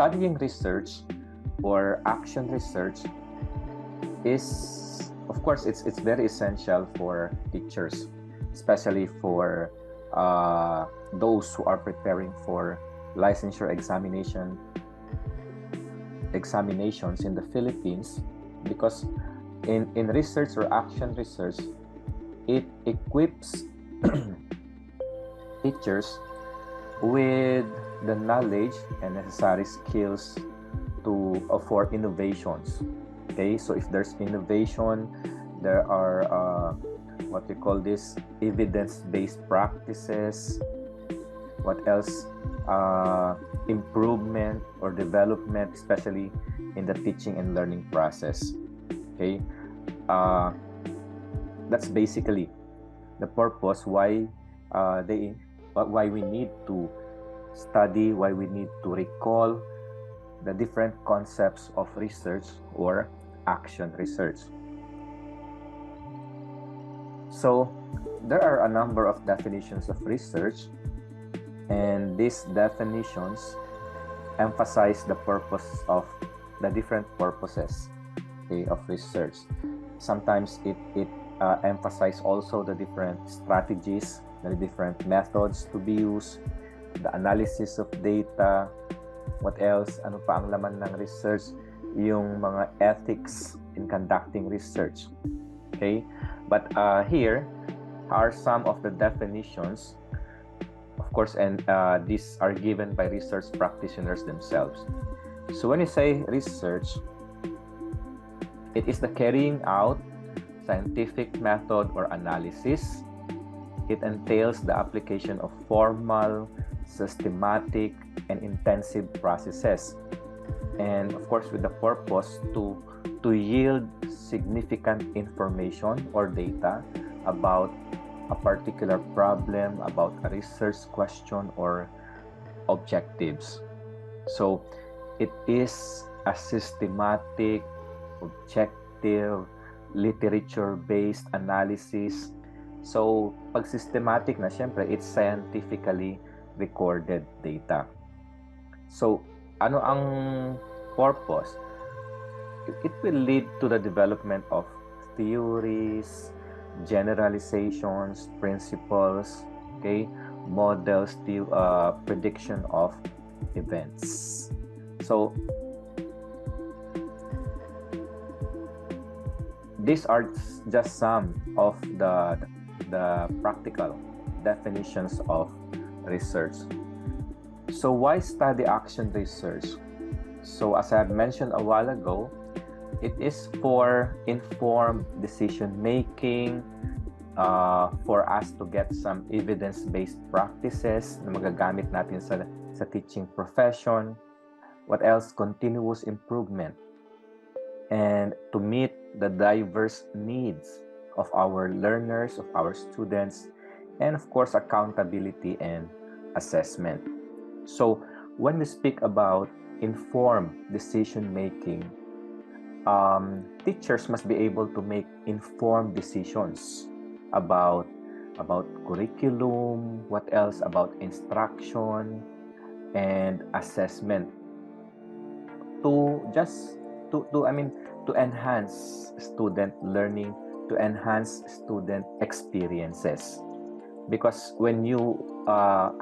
studying research or action research is, of course, it's very essential for teachers, especially for those who are preparing for licensure examinations in the Philippines, because in research or action research, it equips teachers with the knowledge and necessary skills for innovations. Okay, so if there's innovation, there are what we call this evidence-based practices. What else? Improvement or development, especially in the teaching and learning process. Okay, that's basically the purpose why we need to study, why we need to recall the different concepts of research or action research. So there are a number of definitions of research, and these definitions emphasize the purpose of the different purposes, okay, of research. Sometimes it emphasizes also the different strategies, the different methods to be used, the analysis of data. What else? Ano pa ang laman ng research? Yung mga ethics in conducting research. Okay? But here are some of the definitions, of course, and these are given by research practitioners themselves. So when you say research, it is the carrying out scientific method or analysis. It entails the application of formal, systematic, and intensive processes, and of course with the purpose to yield significant information or data about a particular problem, about a research question or objectives. So it is a systematic, objective, literature-based analysis. So pag systematic na, syempre it's scientifically recorded data. So ano ang purpose? It will lead to the development of theories, generalizations, principles, okay, models, to prediction of events. So these are just some of the practical definitions of research. So why study action research? So as I had mentioned a while ago, it is for informed decision making, for us to get some evidence-based practices na magagamit natin sa teaching profession. What else? Continuous improvement, and to meet the diverse needs of our learners, of our students, and of course accountability and assessment. So when we speak about informed decision making, teachers must be able to make informed decisions about curriculum, what else, about instruction and assessment, to enhance student learning, to enhance student experiences. Because when you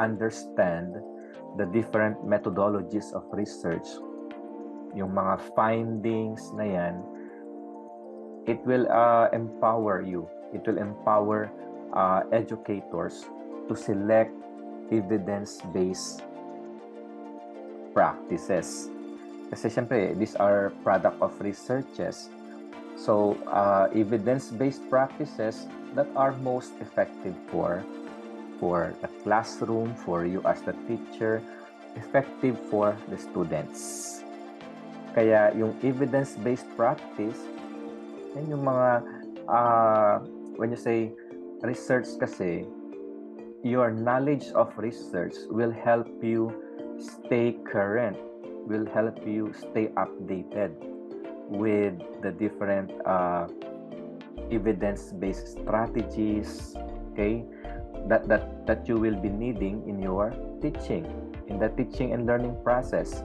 understand the different methodologies of research, yung mga findings na yan, it will empower you. It will empower educators to select evidence-based practices. Kasi syempre, these are product of researches. So, evidence-based practices that are most effective for the classroom, for you as the teacher, effective for the students. Kaya yung evidence-based practice, yan yung mga, when you say research kasi, your knowledge of research will help you stay current, will help you stay updated with the different evidence-based strategies, okay, that you will be needing in your teaching, in the teaching and learning process.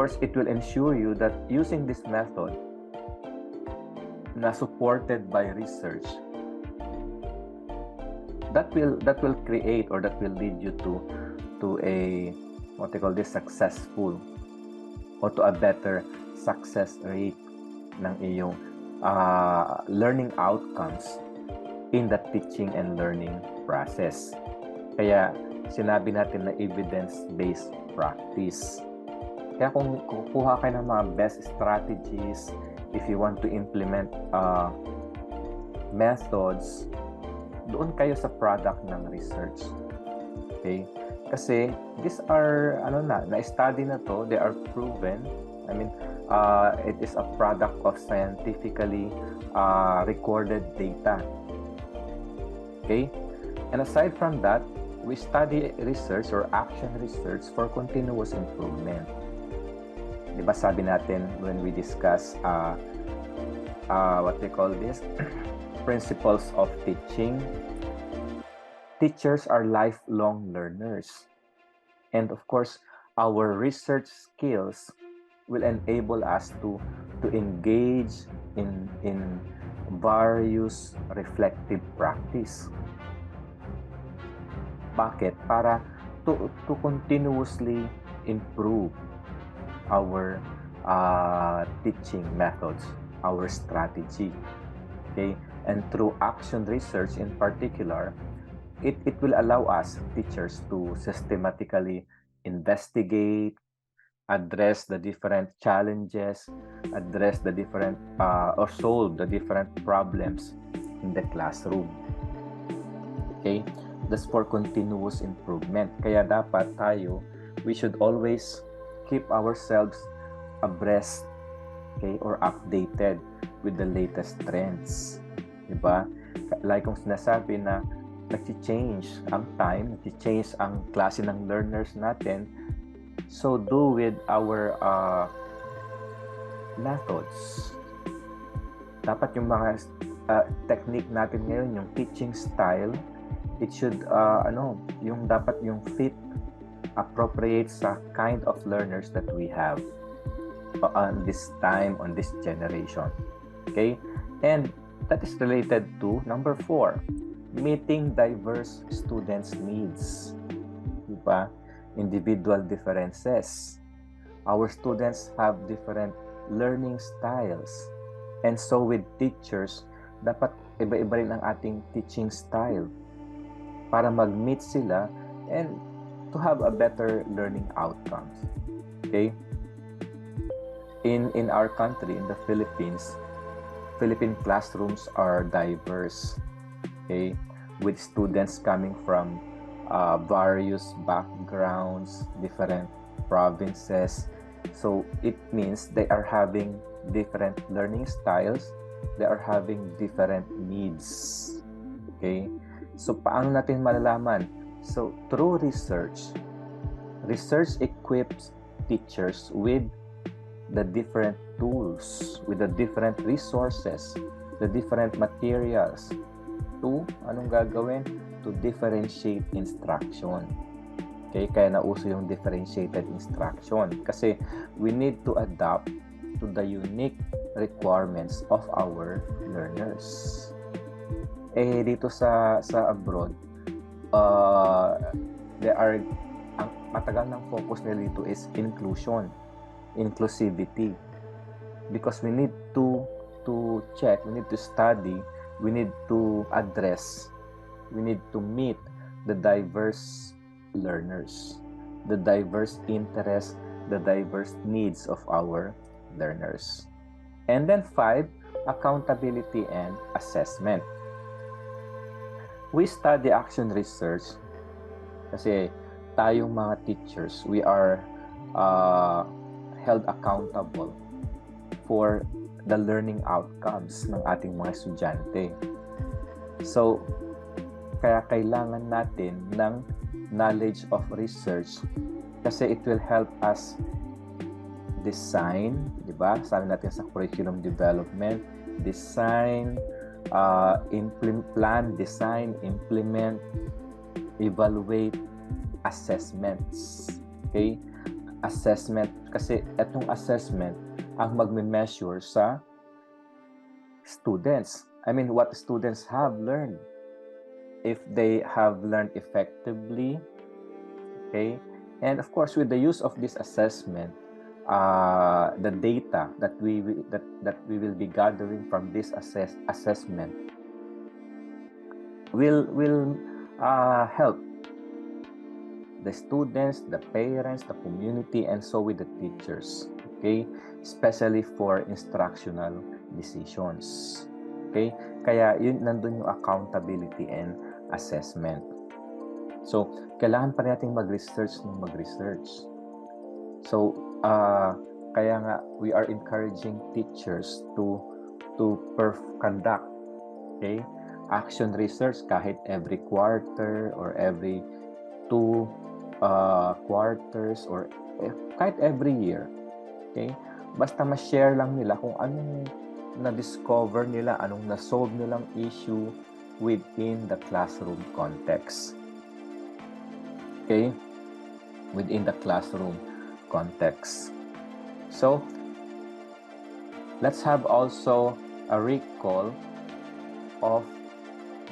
course, it will ensure you that using this method na supported by research, that will create, or that will lead you to a what they call this successful, or to a better success rate ng iyong learning outcomes in the teaching and learning process. Kaya sinabi natin na evidence-based practice. Kaya kung kukuha kayo ng mga best strategies, if you want to implement methods, doon kayo sa product ng research. Okay? Kasi these are, na-study na to, they are proven. I mean, it is a product of scientifically recorded data. Okay? And aside from that, we study research or action research for continuous improvement. Diba sabi natin when we discuss what they call this principles of teaching, teachers are lifelong learners. And of course, our research skills will enable us to engage in various reflective practice. Bakit? Para to continuously improve our teaching methods, our strategy. Okay? And through action research in particular, it will allow us, teachers, to systematically investigate, address the different challenges, address the different or solve the different problems in the classroom. Okay? That's for continuous improvement. Kaya dapat tayo, we should always keep ourselves abreast, okay, or updated with the latest trends. Diba? Like kung sinasabi na nag-change ang time, nag-change ang klase ng learners natin, so do with our methods. Dapat yung mga technique natin ngayon, yung teaching style, it should yung dapat yung fit, appropriate sa kind of learners that we have on this time, on this generation. Okay? And that is related to number 4, meeting diverse students' needs. Diba? Individual differences. Our students have different learning styles. And so with teachers, dapat iba-iba rin ang ating teaching style para mag-meet sila and to have a better learning outcomes. Okay? In our country, in the Philippines, Philippine classrooms are diverse. Okay? With students coming from various backgrounds, different provinces. So it means they are having different learning styles. They are having different needs. Okay? So paano natin malalaman? So through research equips teachers with the different tools, with the different resources, the different materials to, anong gagawin? To differentiate instruction. Okay? Kaya nauso yung differentiated instruction. Kasi we need to adapt to the unique requirements of our learners. Dito sa abroad, ang matagal ng focus nila dito is inclusion, inclusivity. Because we need to check, we need to study, we need to address, we need to meet the diverse learners, the diverse interests, the diverse needs of our learners. And then 5, accountability and assessment. We study action research kasi tayong mga teachers, we are held accountable for the learning outcomes ng ating mga estudyante. So, kaya kailangan natin ng knowledge of research kasi it will help us design, di ba? Sabi natin sa curriculum development, design, plan, design, implement, evaluate, assessments. Okay? assessment. Kasi itong assessment ang magme-measure sa students. I mean, what students have learned. If they have learned effectively, okay? And of course, with the use of this assessment, the data that we will be gathering from this assessment will help the students, the parents, the community, and so with the teachers, okay? Especially for instructional decisions, okay? Kaya yun, nandun yung accountability and assessment. So, kailangan pa natin mag-research. So, kaya nga, we are encouraging teachers to conduct, okay, action research kahit every quarter or every 2 quarters or kahit every year, okay? Basta ma-share lang nila kung anong na-discover nila, anong na-solve nilang issue within the classroom context. Okay? Within the classroom context. So, let's have also a recall of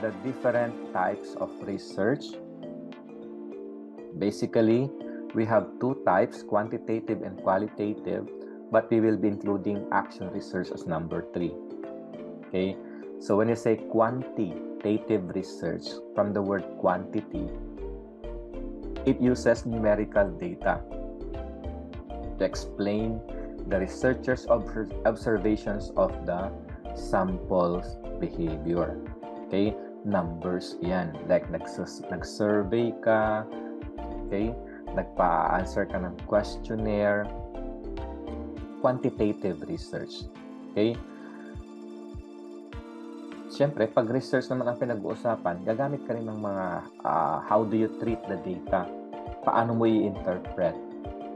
the different types of research. Basically, we have 2 types, quantitative and qualitative, but we will be including action research as number 3. Okay? So when you say quantitative research, from the word quantity, it uses numerical data to explain the researcher's observations of the sample's behavior. Okay? Numbers yan. Like nag-survey ka, okay? Nagpa-answer ka ng questionnaire. Quantitative research. Okay? Siyempre, pag research naman ang pinag-uusapan, gagamit ka rin ng mga how do you treat the data? Paano mo i-interpret?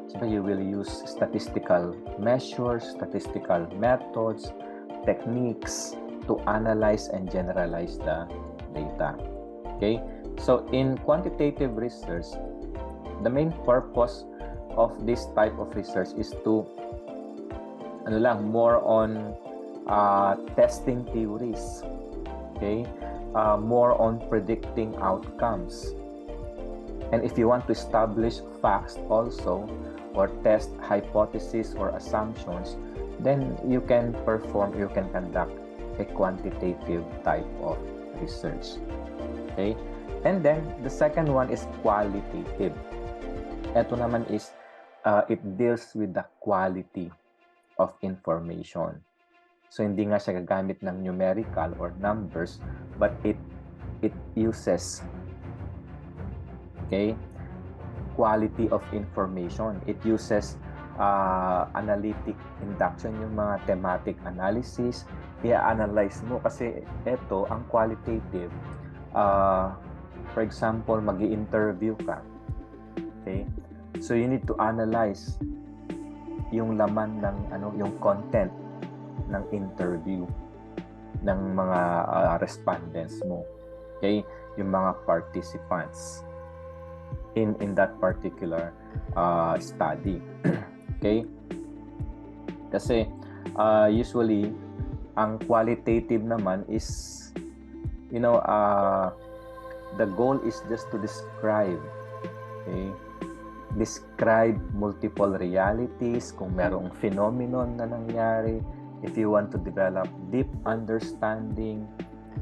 Siyempre, you will use statistical measures, statistical methods, techniques to analyze and generalize the data. Okay? So, in quantitative research, the main purpose of this type of research is to more on testing theories, okay? More on predicting outcomes. And if you want to establish facts also, or test hypotheses or assumptions, then you can conduct a quantitative type of research, okay? And then, the second one is qualitative. Ito naman is, it deals with the quality of information. So, hindi nga siya gagamit ng numerical or numbers, but it uses, okay, quality of information. It uses analytic induction, yung mga thematic analysis. I-analyze mo kasi ito, ang qualitative, for example, mag-i-interview ka. Okay? So, you need to analyze yung laman ng yung content ng interview ng mga respondents mo. Okay? Yung mga participants in that particular study. Okay? Kasi usually ang qualitative naman is the goal is just to describe, okay? Describe multiple realities, kung merong phenomenon na nangyari, if you want to develop deep understanding,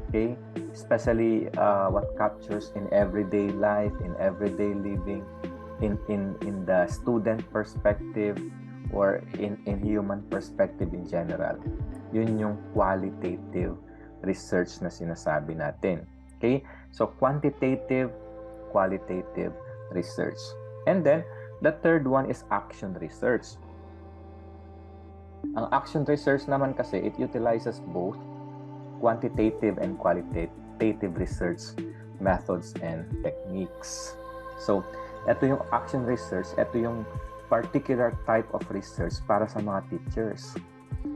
okay? Especially what captures in everyday life, in everyday living, in the student perspective, or in human perspective in general. Yun yung qualitative research na sinasabi natin. Okay? So, quantitative, qualitative research. And then, the third one is action research. Ang action research naman kasi, it utilizes both quantitative and qualitative research methods and techniques. So, ito yung action research, ito yung particular type of research para sa mga teachers.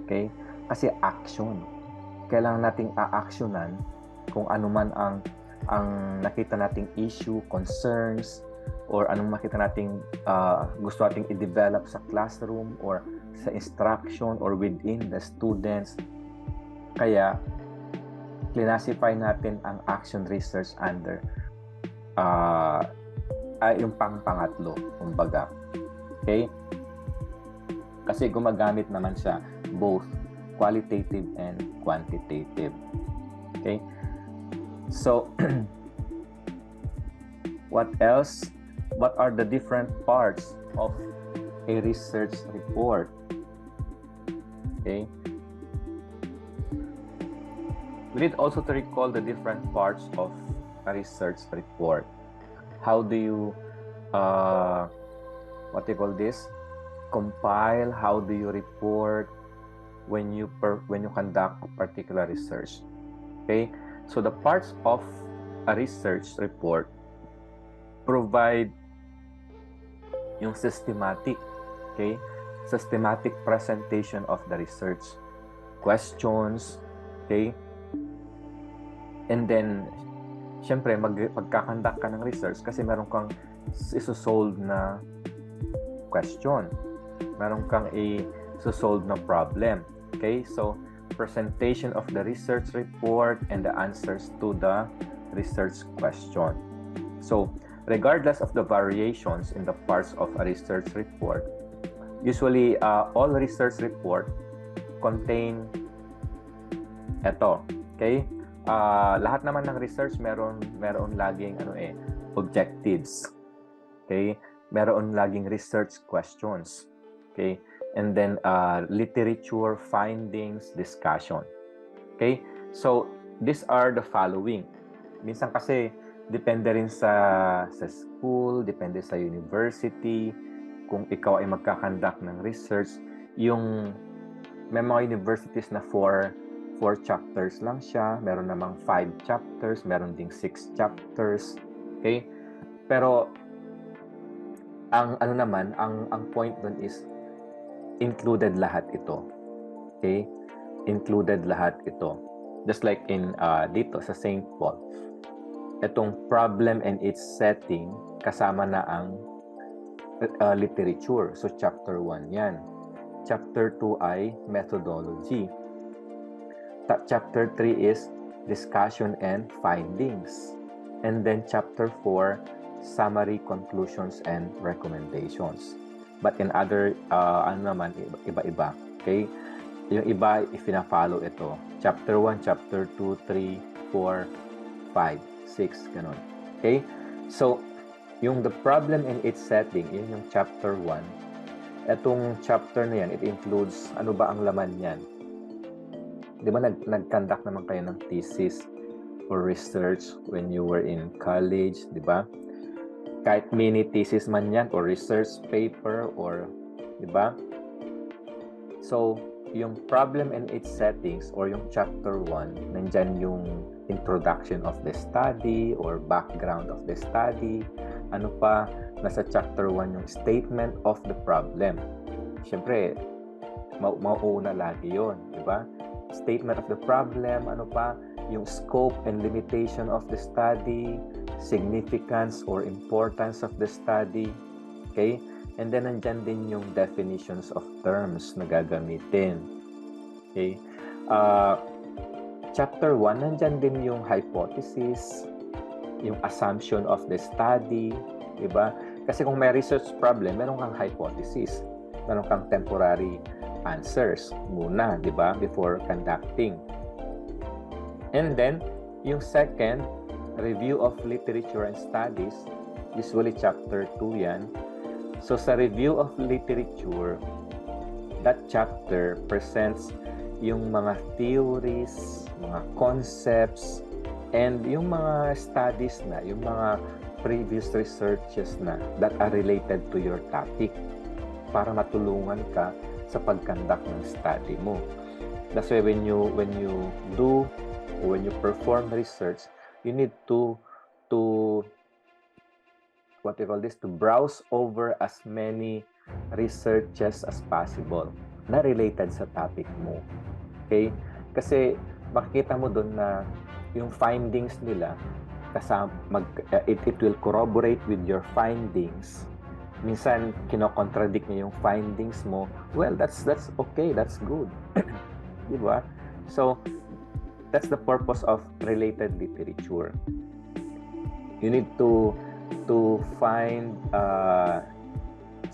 Okay? Kasi action. Kailangan nating a-actionan kung ano man ang nakita nating issue, concerns, or anong makita nating gusto nating i-develop sa classroom or sa instruction or within the students. Kaya classify natin ang action research under yung pangatlo, kumbaga. Okay? Kasi gumagamit naman siya both qualitative and quantitative. Okay? So, what else? What are the different parts of a research report? Okay? We need also to recall the different parts of a research report. How do you, what do you call this? Compile? How do you report when you conduct a particular research? Okay, so the parts of a research report provide yung systematic, okay, systematic presentation of the research questions, okay, and then syempre magkakandak ka ng research kasi meron kang isosolve na question, meron kang i-solve na problem. Okay, so presentation of the research report and the answers to the research question. So regardless of the variations in the parts of a research report, usually all research report contain ito. Okay, lahat naman ng research meron laging objectives. Okay, meron laging research questions. Okay, and then literature findings, discussion. Okay, so these are the following. Minsan kasi depende rin sa school, depende sa university, kung ikaw ay magkakandak ng research. Yung may mga universities na 4 chapters lang siya, meron namang 5 chapters, meron ding 6 chapters. Okay? Pero ang point dun is included lahat ito. Okay? Included lahat ito. Just like in dito sa St. Paul. Itong problem and its setting kasama na ang literature. So chapter 1 yan. Chapter 2 ay methodology. Chapter 3 is discussion and findings. And then chapter 4, summary, conclusions, and recommendations. But in other, iba-iba. Okay? Yung iba, if-follow ito. Chapter 1, chapter 2, 3, 4, 5, 6, ganun. Okay? So, yung the problem and its setting, yun yung chapter 1. Etong chapter na yan, it includes ano ba ang laman yan. Di ba nag-conduct naman kayo ng thesis or research when you were in college, di ba? Kahit mini thesis man yan or research paper or, di ba? So, yung problem and its settings or yung chapter 1, nandyan yung introduction of the study or background of the study. Ano pa, nasa chapter 1 yung statement of the problem. Siyempre, mauuna lagi yun, di ba? Statement of the problem, ano pa, yung scope and limitation of the study, significance or importance of the study, okay? And then, nandyan din yung definitions of terms na gagamitin, okay? Chapter 1, nandyan din yung hypothesis, yung assumption of the study, di ba? Kasi kung may research problem, meron kang hypothesis, meron kang temporary answers muna, di ba? Before conducting. And then, yung second, review of literature and studies, usually chapter 2 yan. So, sa review of literature, that chapter presents yung mga theories, mga concepts, and yung mga studies na, yung mga previous researches na that are related to your topic para matulungan ka sa pag-conduct ng study mo. That's why when you do or when you perform research, you need to what you call this, to browse over as many researches as possible na related sa topic mo. Okay? Kasi makikita mo doon na yung findings nila it will corroborate with your findings. Minsan kino-contradict niya yung findings mo. Well, that's okay, that's good. Di ba? So that's the purpose of related literature. You need to find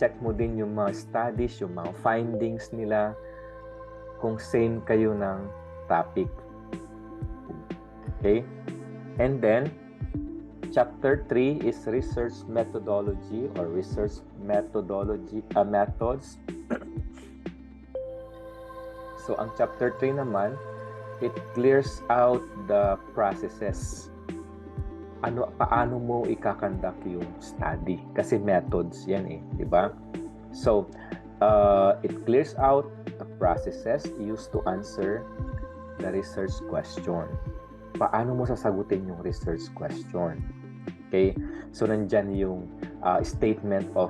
check mo din yung mga studies, yung mga findings nila, kung same kayo ng topic. Okay? And then, chapter 3 is research methodology or research methods. So, ang chapter 3 naman, it clears out the processes. Paano mo ikakandak yung study? Kasi methods yan di ba? So, it clears out the processes used to answer the research question. Paano mo sasagutin yung research question? Okay? So, nandyan yung statement of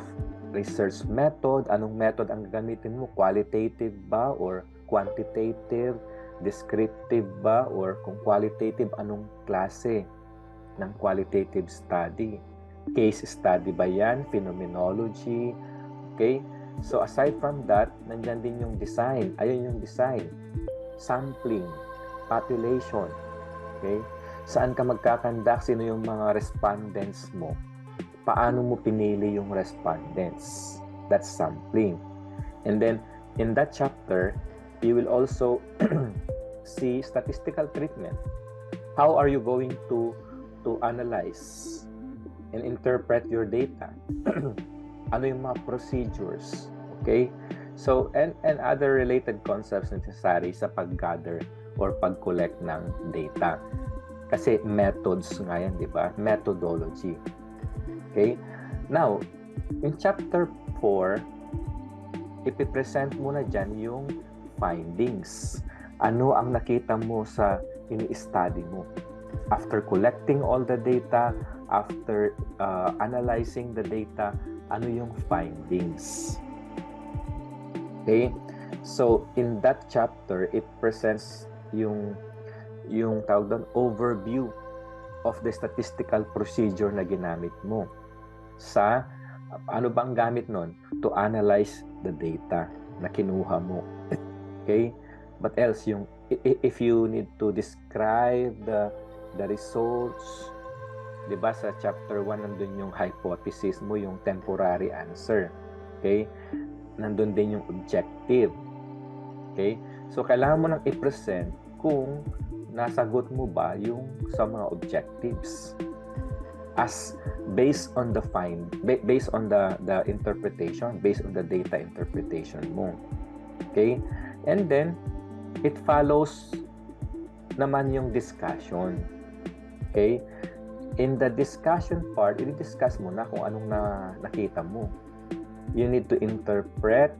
research method. Anong method ang gamitin mo? Qualitative ba or quantitative? Descriptive ba? Or kung qualitative, anong klase ng qualitative study? Case study ba yan? Phenomenology? Okay? So, aside from that, nandyan din yung design. Ayun yung design. Sampling. Population. Okay? Saan ka magkakandak? Sino yung mga respondents mo? Paano mo pinili yung respondents? That's sampling. And then, in that chapter, you will also see statistical treatment. How are you going to analyze and interpret your data? Ano yung mga procedures? Okay? So, and other related concepts necessary sa pag-gather or pag-collect ng data. Kasi methods nga yan, di ba? Methodology. Okay? Now, in chapter 4, ipipresent mo na dyan yung findings. Ano ang nakita mo sa ini-study mo? After collecting all the data, after analyzing the data, ano yung findings? Okay? So, in that chapter, it presents yung tawag doon, overview of the statistical procedure na ginamit mo. Sa, ano bang gamit nun? To analyze the data na kinuha mo. Okay? But else, if you need to describe the results, di ba sa chapter 1, nandun yung hypothesis mo, yung temporary answer. Okay? Nandun din yung objective. Okay? So, kailangan mo nang i-present kung nasagot mo ba yung sa mga objectives. As based on the interpretation, based on the data interpretation mo. Okay? And then, it follows naman yung discussion. Okay? In the discussion part, i-discuss mo na kung anong nakita mo. You need to interpret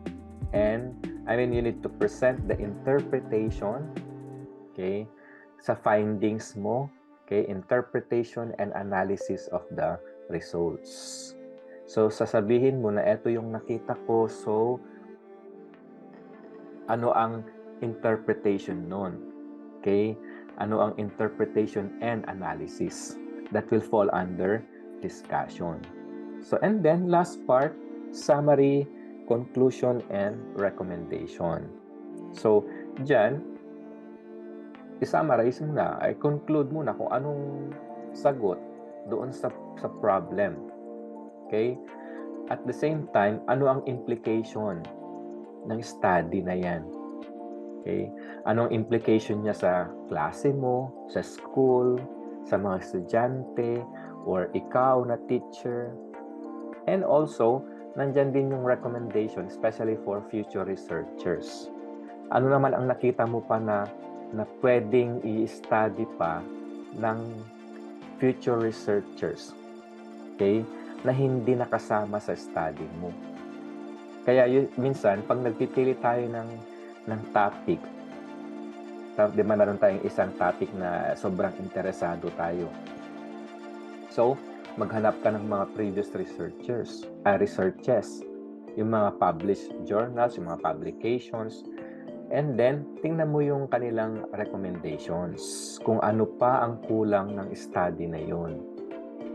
you need to present the interpretation, okay, sa findings mo, okay, interpretation and analysis of the results. So, sasabihin mo na ito yung nakita ko, so, ano ang interpretation nun? Okay? Ano ang interpretation and analysis? That will fall under discussion. So, and then last part, summary, conclusion, and recommendation. So, dyan, i-summarize mo na, conclude mo na kung anong sagot doon sa problem. Okay? At the same time, ano ang implication ng study na yan? Okay? Anong implication niya sa klase mo, sa school, sa mga estudyante, or ikaw na teacher? And also, nandyan din yung recommendation, especially for future researchers. Ano naman ang nakita mo pa na pwedeng i-study pa ng future researchers? Okay? Na hindi nakasama sa study mo. Kaya minsan, pag nagpipili tayo ng topic, di ba naroon tayong isang topic na sobrang interesado tayo. So, maghanap ka ng mga previous researches, yung mga published journals, yung mga publications, And then, tingnan mo yung kanilang recommendations. Kung ano pa ang kulang ng study na yun.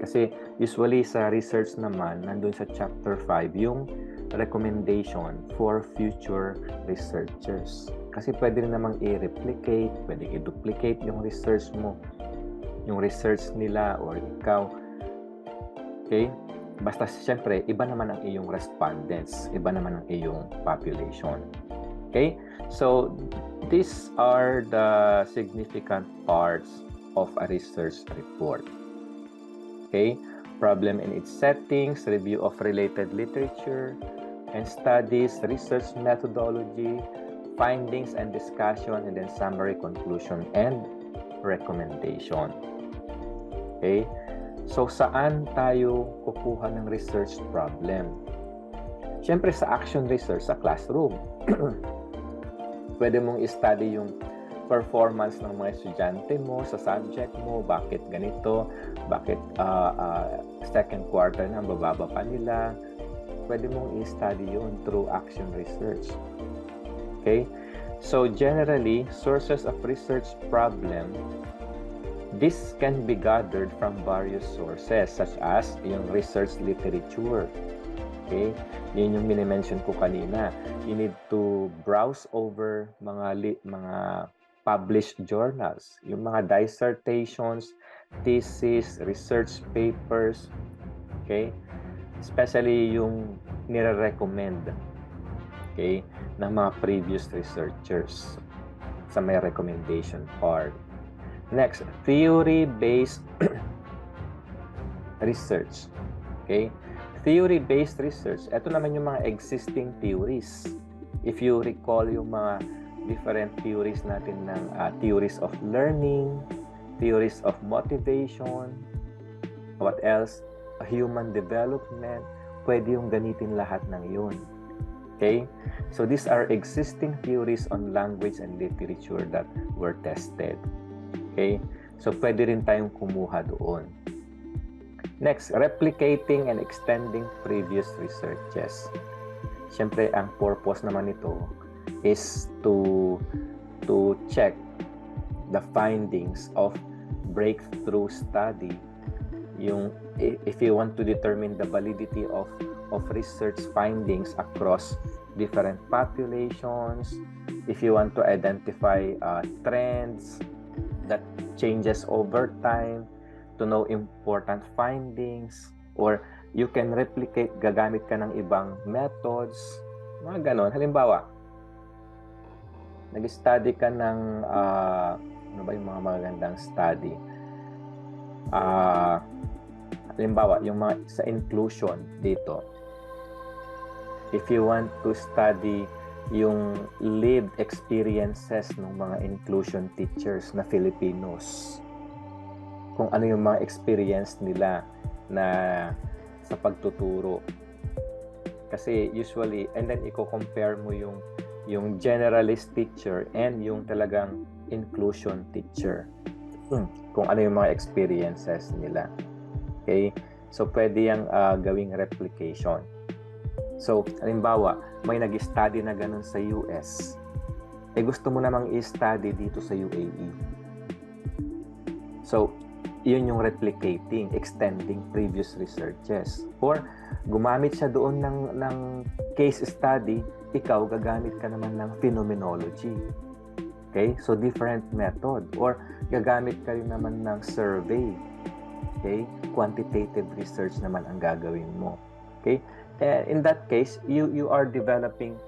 Kasi usually sa research naman, nandun sa chapter 5, yung recommendation for future researchers. Kasi pwede rin namang i-replicate, pwede i-duplicate yung research mo, yung research nila or ikaw. Okay? Basta siyempre, iba naman ang iyong respondents, iba naman ang iyong population. Okay? So, these are the significant parts of a research report. Okay? Problem and its settings, review of related literature and studies, research methodology, findings and discussion, and then summary, conclusion, and recommendation. Okay? So, saan tayo kukuha ng research problem? Siyempre, sa action research, sa classroom. Pwede mong i-study yung performance ng mga estudyante mo sa subject mo, bakit ganito, bakit second quarter na bababa pa nila. Pwede mong i-study yun through action research. Okay? So generally, sources of research problem, this can be gathered from various sources such as yung research literature. Okay? Yun yung minimension ko kanina. You need to browse over mga published journals, yung mga dissertations, thesis, research papers, okay? Especially yung nire-recommend, okay, ng mga previous researchers sa may recommendation part. Next, theory-based research, okay? Theory-based research, ito naman yung mga existing theories. If you recall yung mga different theories natin ng theories of learning, theories of motivation, what else? Human development, pwede yung ganitin lahat ng yun. Okay? So these are existing theories on language and literature that were tested. Okay? So pwede rin tayong kumuha doon. Next, replicating and extending previous researches. Siyempre, ang purpose naman nito is to check the findings of breakthrough study. Yung if you want to determine the validity of research findings across different populations, if you want to identify trends that changes over time, to know important findings, or you can replicate, gagamit ka ng ibang methods, mga ganon. Halimbawa, nag-study ka ng, ano ba yung mga magandang study? Halimbawa, yung mga sa inclusion dito. If you want to study yung lived experiences ng mga inclusion teachers na Filipinos, kung ano yung mga experience nila na sa pagtuturo. Kasi usually, and then i-compare mo yung generalist teacher and yung talagang inclusion teacher. Kung ano yung mga experiences nila. Okay? So, pwede yung gawing replication. So, halimbawa, may nag-study na ganun sa US. Gusto mo namang i-study dito sa UAE. So, yun yung replicating, extending previous researches. Or, gumamit siya doon ng case study, ikaw gagamit ka naman ng phenomenology. Okay? So, different method. Or, gagamit ka rin naman ng survey. Okay? Quantitative research naman ang gagawin mo. Okay? In that case, you are developing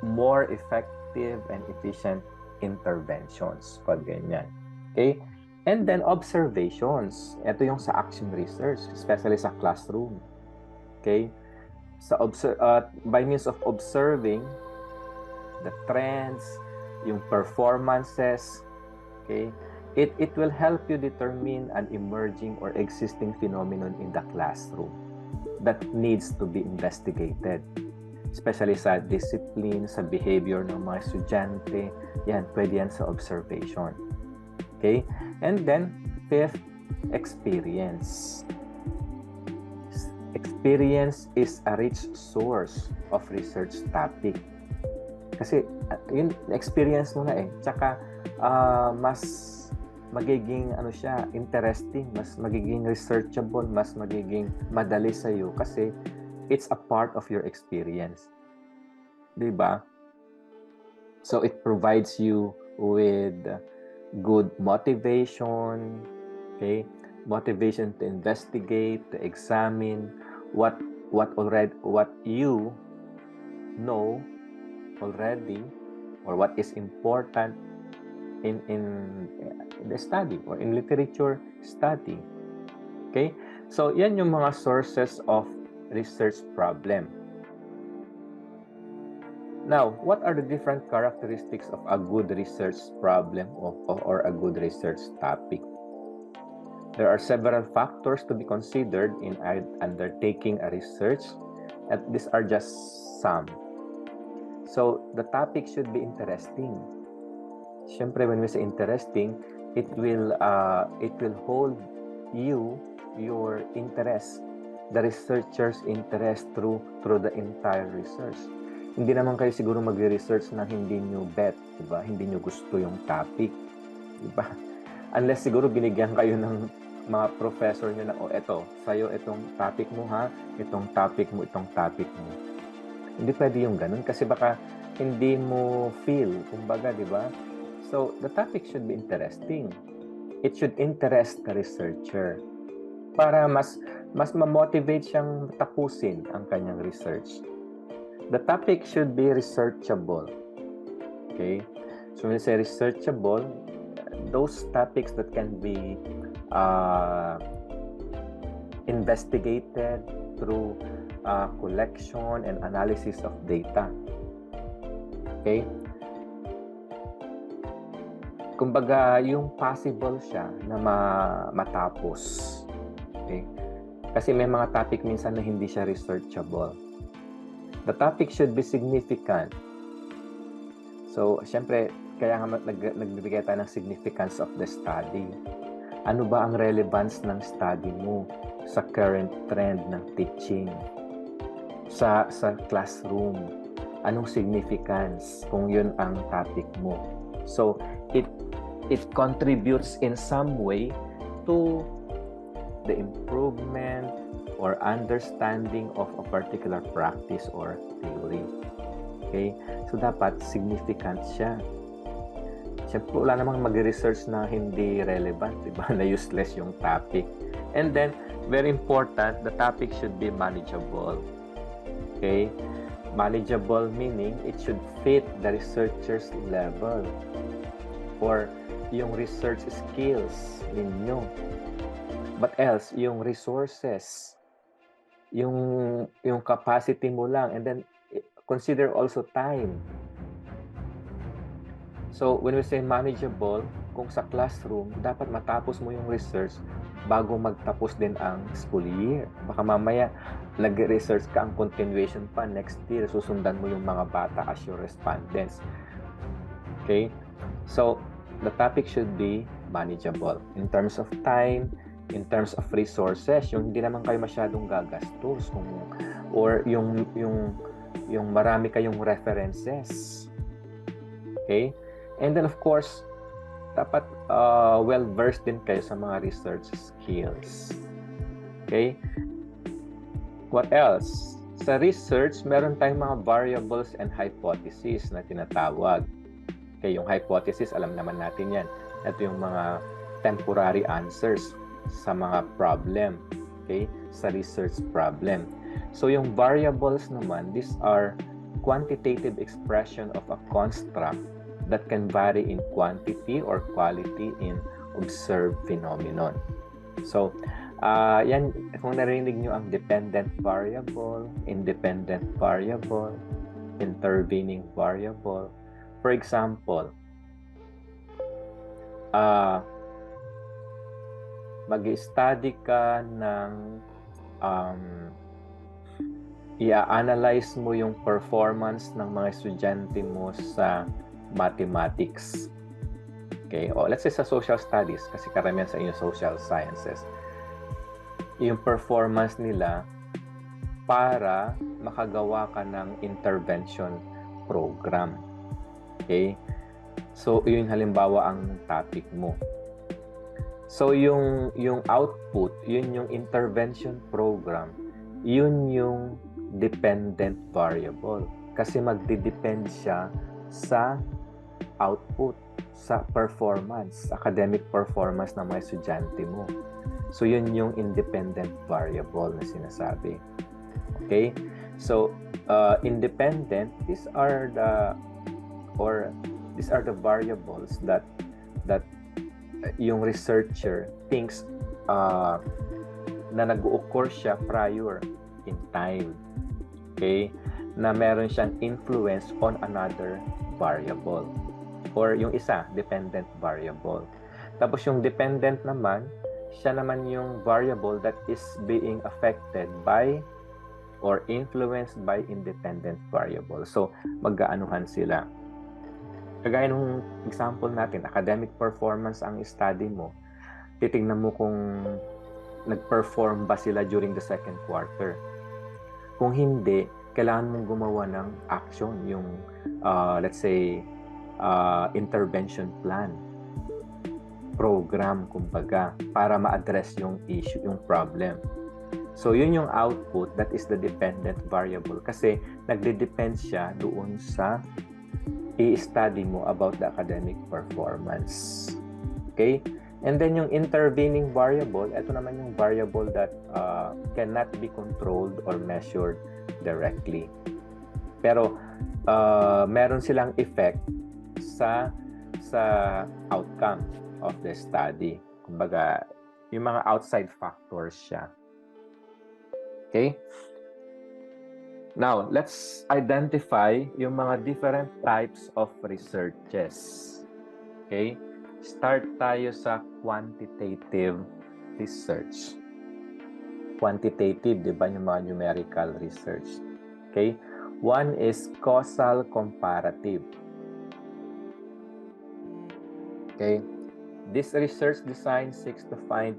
more effective and efficient interventions. Pag ganyan. Okay? And then observations. Ito yung sa action research, especially sa classroom. Okay? By means of observing the trends, yung performances, okay? It will help you determine an emerging or existing phenomenon in the classroom that needs to be investigated. Especially sa discipline, sa behavior ng mga estudyante. Yan, pwede yan sa observation. Okay? And then, fifth, experience. Experience is a rich source of research topic. Kasi yun, experience mo na eh. Tsaka mas magiging interesting, mas magiging researchable, mas magiging madali sa iyo kasi it's a part of your experience. 'Di ba? So it provides you with good motivation, okay? Motivation to investigate, to examine what you know already, or what is important in the study or in literature study. Okay? So yan yung mga sources of research problem. Now, what are the different characteristics of a good research problem or a good research topic? There are several factors to be considered in undertaking a research, and these are just some. So, the topic should be interesting. Siyempre, when we say interesting, it will hold your interest, the researcher's interest through the entire research. Hindi naman kayo siguro magre-research na hindi nyo bet, diba? Hindi nyo gusto yung topic, diba? Unless siguro binigyan kayo ng mga professor nyo na, eto, sa'yo itong topic mo ha, itong topic mo, itong topic mo. Hindi pwede yung ganun kasi baka hindi mo feel, kumbaga, diba? So, the topic should be interesting. It should interest the researcher para mas ma-motivate siyang tapusin ang kanyang research. The topic should be researchable. Okay? So when you say researchable, those topics that can be investigated through collection and analysis of data. Okay? Kumbaga, yung possible siya na matapos. Okay? Kasi may mga topic minsan na hindi siya researchable. The topic should be significant. So, syempre, kaya nga nagbibigay tayo ng significance of the study. Ano ba ang relevance ng study mo sa current trend ng teaching? Sa classroom? Anong significance kung yun ang topic mo? So, it contributes in some way to the improvement or understanding of a particular practice or theory. Okay? So, dapat significant siya. Siyempre, wala namang mag-research na hindi relevant, diba? Na useless yung topic. And then, very important, the topic should be manageable. Okay? Manageable meaning it should fit the researcher's level or yung research skills ninyo. But else, yung resources, yung capacity mo lang, and then consider also time. So, when we say manageable, kung sa classroom, dapat matapos mo yung research bago magtapos din ang school year. Baka mamaya, nag-research ka ang continuation pa next year, susundan mo yung mga bata as your respondents. Okay? So, the topic should be manageable in terms of time, in terms of resources, yung hindi naman kayo masyadong gagastos or yung marami kayong references. Okay? And then of course, dapat well-versed din kayo sa mga research skills. Okay? What else? Sa research, meron tayong mga variables and hypotheses na tinatawag. Okay, yung hypothesis, alam naman natin yan. Ito yung mga temporary answers sa mga problem, okay, sa research problem. So yung variables naman, these are quantitative expression of a construct that can vary in quantity or quality in observed phenomenon. So yan, kung narinig nyo ang dependent variable, independent variable, intervening variable. For example, mag-study ka ng i-analyze mo yung performance ng mga estudyante mo sa mathematics. Okay? O let's say sa social studies, kasi karamihan sa inyo social sciences. Yung performance nila para makagawa ka ng intervention program. Okay? So, yun halimbawa ang topic mo. So, yung output, yun yung intervention program, yun yung dependent variable. Kasi magdidepend siya sa output, sa performance, academic performance ng mga estudyante mo. So, yun yung independent variable na sinasabi. Okay? So, independent, these are the variables that yung researcher thinks na nag-occur siya prior in time. Okay? Na meron siyang influence on another variable. Or yung isa, dependent variable. Tapos yung dependent naman, siya naman yung variable that is being affected by or influenced by independent variable. So, magkaanuhan sila. Kagaya nung example natin, academic performance ang study mo, titingnan mo kung nag-perform ba sila during the second quarter. Kung hindi, kailangan mong gumawa ng action, yung let's say intervention plan, program kumbaga, para ma-address yung issue, yung problem. So yun yung output, that is the dependent variable, kasi nagde-depend siya doon sa i-study mo about the academic performance. Okay? And then yung intervening variable, ito naman yung variable that cannot be controlled or measured directly. Pero meron silang effect sa outcome of the study. Kumbaga, yung mga outside factors siya. Okay? Now, let's identify yung mga different types of researches. Okay? Start tayo sa quantitative research. Quantitative, di ba, yung mga numerical research. Okay? One is causal comparative. Okay? This research design seeks to find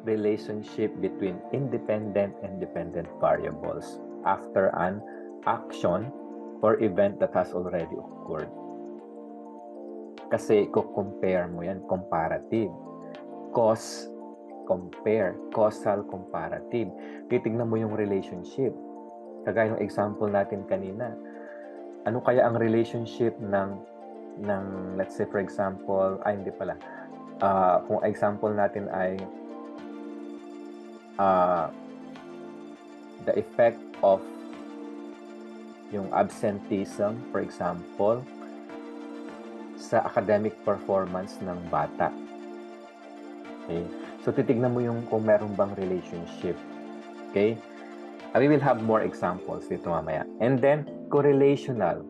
relationship between independent and dependent variables after an action or event that has already occurred. Kasi compare mo yan, comparative. Cause, compare, causal comparative. Titignan mo yung relationship. Kagaya ng example natin kanina. Ano kaya ang relationship ng let's say for example, hindi pala. Kung example natin ay the effect of yung absenteeism, for example, sa academic performance ng bata. Okay? So, titignan mo yung kung meron bang relationship. Okay? We will have more examples dito mamaya. And then, correlational.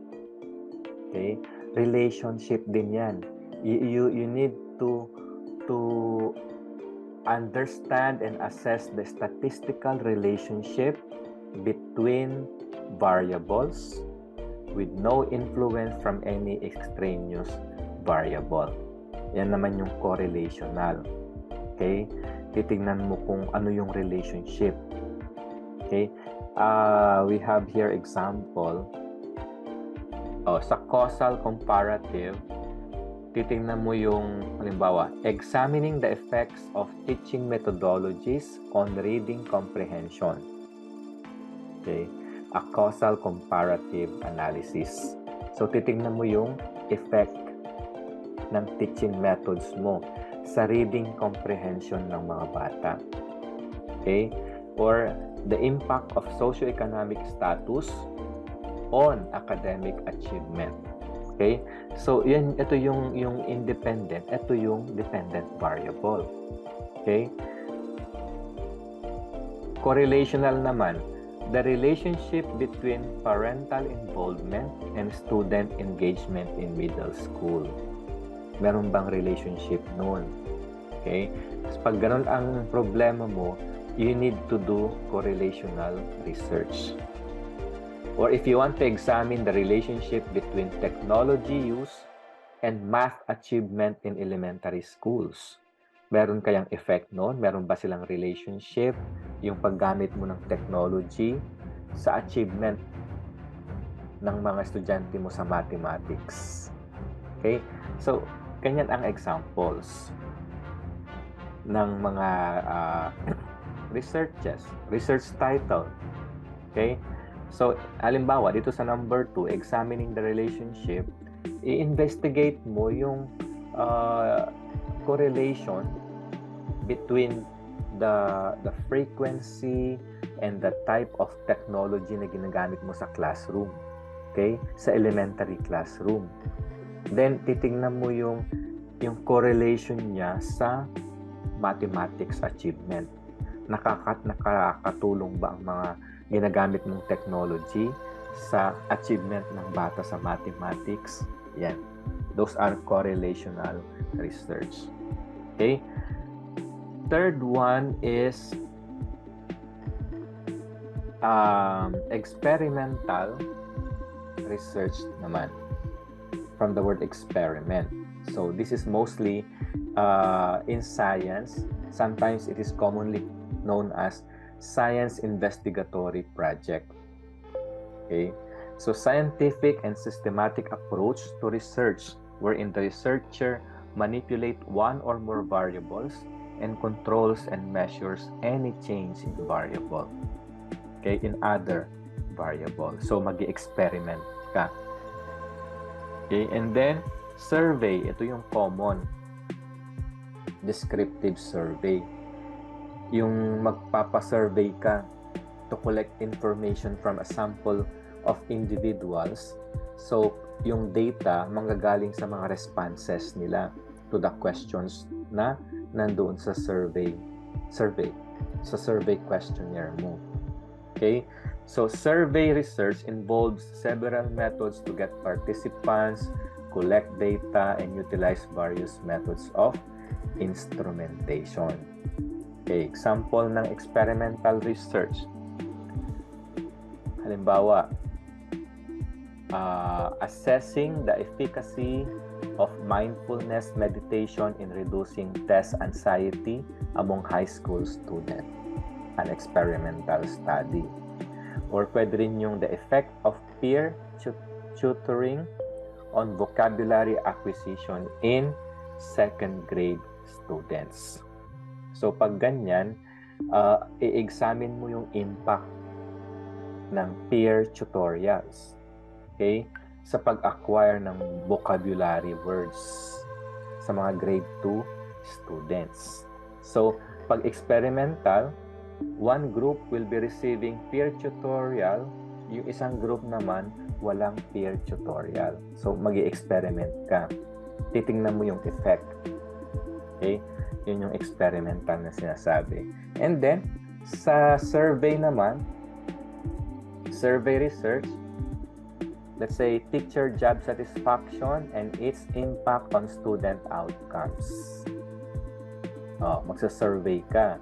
Okay? Relationship din yan. You need to understand and assess the statistical relationship between variables with no influence from any extraneous variable. Yan naman yung correlational. Okay? Titingnan mo kung ano yung relationship. Okay? We have here example. Sa causal comparative, titingnan mo yung, halimbawa, examining the effects of teaching methodologies on reading comprehension. Okay? A causal comparative analysis. So, titingnan mo yung effect ng teaching methods mo sa reading comprehension ng mga bata. Okay? Or the impact of socioeconomic status on academic achievement. Okay? So, ito yung independent, ito yung dependent variable. Okay? Correlational naman, the relationship between parental involvement and student engagement in middle school. Meron bang relationship noon? Okay? So, pag ganun ang problema mo, you need to do correlational research. Or if you want to examine the relationship between technology use and math achievement in elementary schools. Meron kayang effect noon? Meron ba silang relationship? Yung paggamit mo ng technology sa achievement ng mga estudyante mo sa mathematics. Okay? So, ganyan ang examples ng mga research title. Okay? So, halimbawa, dito sa number 2, examining the relationship, i-investigate mo yung correlation between the frequency and the type of technology na ginagamit mo sa classroom. Okay? Sa elementary classroom. Then, titingnan mo yung correlation niya sa mathematics achievement. Nakakatulong ba ang mga ginagamit mong technology sa achievement ng bata sa mathematics? Yan. Those are correlational research. Okay? Third one is experimental research naman. From the word experiment. So this is mostly in science. Sometimes it is commonly known as science investigatory project. Okay? So scientific and systematic approach to research wherein the researcher manipulate one or more variables and controls and measures any change in variable. Okay? In other variable. So magi-experiment ka. Okay, and then survey, ito yung common descriptive survey. Yung magpapa-survey ka to collect information from a sample of individuals. So, yung data manggagaling sa mga responses nila to the questions na nandoon sa survey questionnaire mo. Okay? So, survey research involves several methods to get participants, collect data, and utilize various methods of instrumentation. Okay, example ng experimental research. Halimbawa, assessing the efficacy of mindfulness meditation in reducing test anxiety among high school students. An experimental study. Or pwede rin yung the effect of peer tutoring on vocabulary acquisition in second grade students. So pag ganyan, i-examine mo yung impact ng peer tutorials, okay, sa pag-acquire ng vocabulary words sa mga grade 2 students. So pag experimental, one group will be receiving peer tutorial, yung isang group naman walang peer tutorial. So magi-experiment ka. Titingnan mo yung effect. Okay? Yun yung experimental na sinasabi. And then sa survey naman, survey research, let's say teacher job satisfaction and its impact on student outcomes. Magsa-survey ka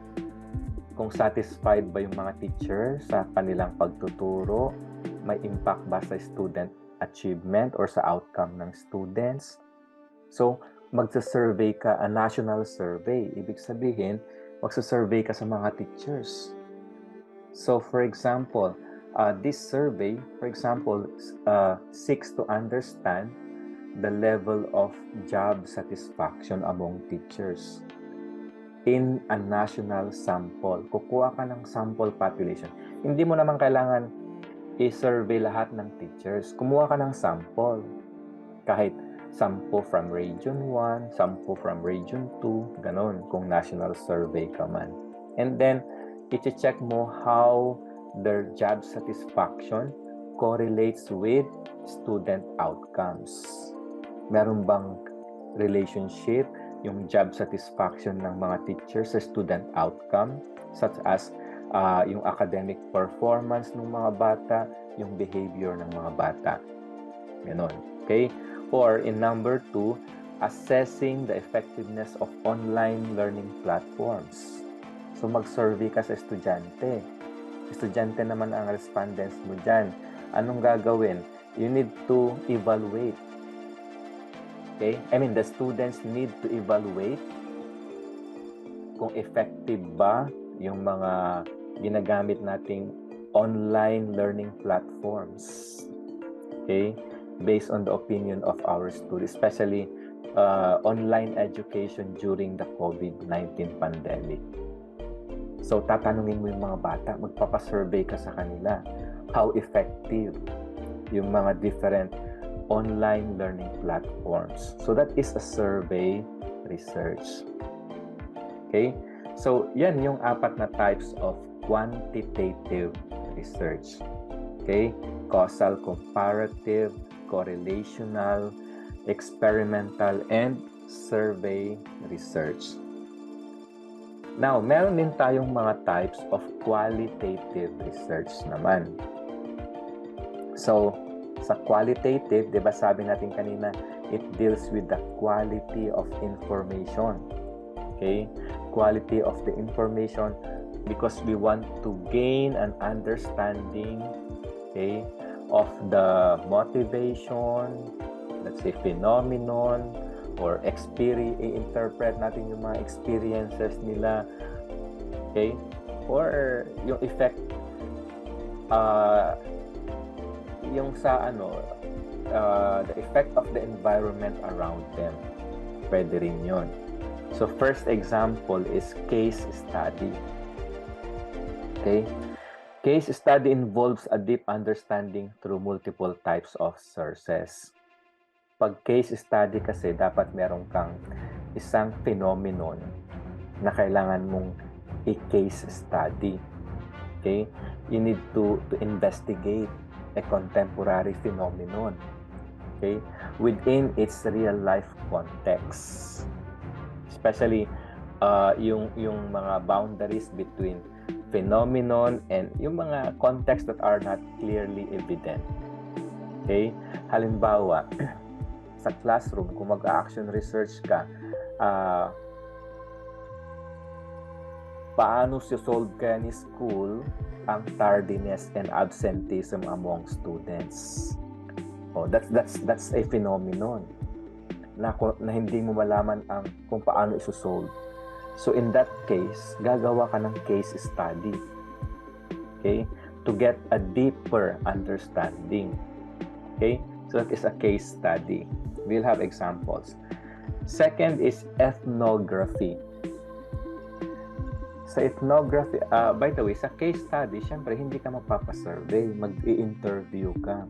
kung satisfied ba yung mga teacher sa kanilang pagtuturo, may impact ba sa student achievement or sa outcome ng students. So, magsa-survey ka, a national survey. Ibig sabihin, magsa-survey ka sa mga teachers. So, for example, this survey, for example, seeks to understand the level of job satisfaction among teachers in a national sample. Kukuha ka ng sample population. Hindi mo naman kailangan i-survey lahat ng teachers. Kumuha ka ng sample. Kahit 10 from Region 1, 10 from Region 2, ganon, kung national survey ka man. And then, i-check mo how their job satisfaction correlates with student outcomes. Meron bang relationship yung job satisfaction ng mga teachers sa student outcome, such as yung academic performance ng mga bata, yung behavior ng mga bata. Ganon. Okay? Or in number 2, assessing the effectiveness of online learning platforms. So mag-survey ka sa estudyante. Estudyante naman ang respondents mo dyan. Anong gagawin? You need to evaluate. Okay? I mean, the students need to evaluate kung effective ba yung mga ginagamit nating online learning platforms. Okay? based on the opinion of our students, especially online education during the COVID-19 pandemic. So, tatanungin mo yung mga bata, magpapasurvey ka sa kanila. How effective yung mga different online learning platforms. So, that is a survey research. Okay? So, yan yung 4 na types of quantitative research. Okay? Causal, comparative, correlational, experimental, and survey research. Now, meron din tayong mga types of qualitative research naman. So, sa qualitative, di ba sabi natin kanina, it deals with the quality of information. Okay? Quality of the information because we want to gain an understanding, okay, of the motivation, let's say phenomenon, or i-interpret natin yung mga experiences nila, okay, or yung effect, yung sa the effect of the environment around them, pwede rin yun. So first example is case study. Okay, case study involves a deep understanding through multiple types of sources. Pag case study kasi, dapat meron kang isang phenomenon na kailangan mong i-case study. Okay? You need to investigate a contemporary phenomenon. Okay? Within its real-life context. Especially, yung mga boundaries between phenomenon and yung mga context that are not clearly evident. Okay? Halimbawa, sa classroom, kung mag-action research ka, paano si-solve kaya ni school ang tardiness and absenteeism among students? Oh, that's a phenomenon na hindi mo malaman kung paano iso-solve. So in that case, gagawa ka ng case study. Okay? To get a deeper understanding. Okay? So that is a case study. We'll have examples. Second is ethnography. Sa ethnography, by the way, sa case study, syempre hindi ka mapapasurvey, mag-i-interview ka.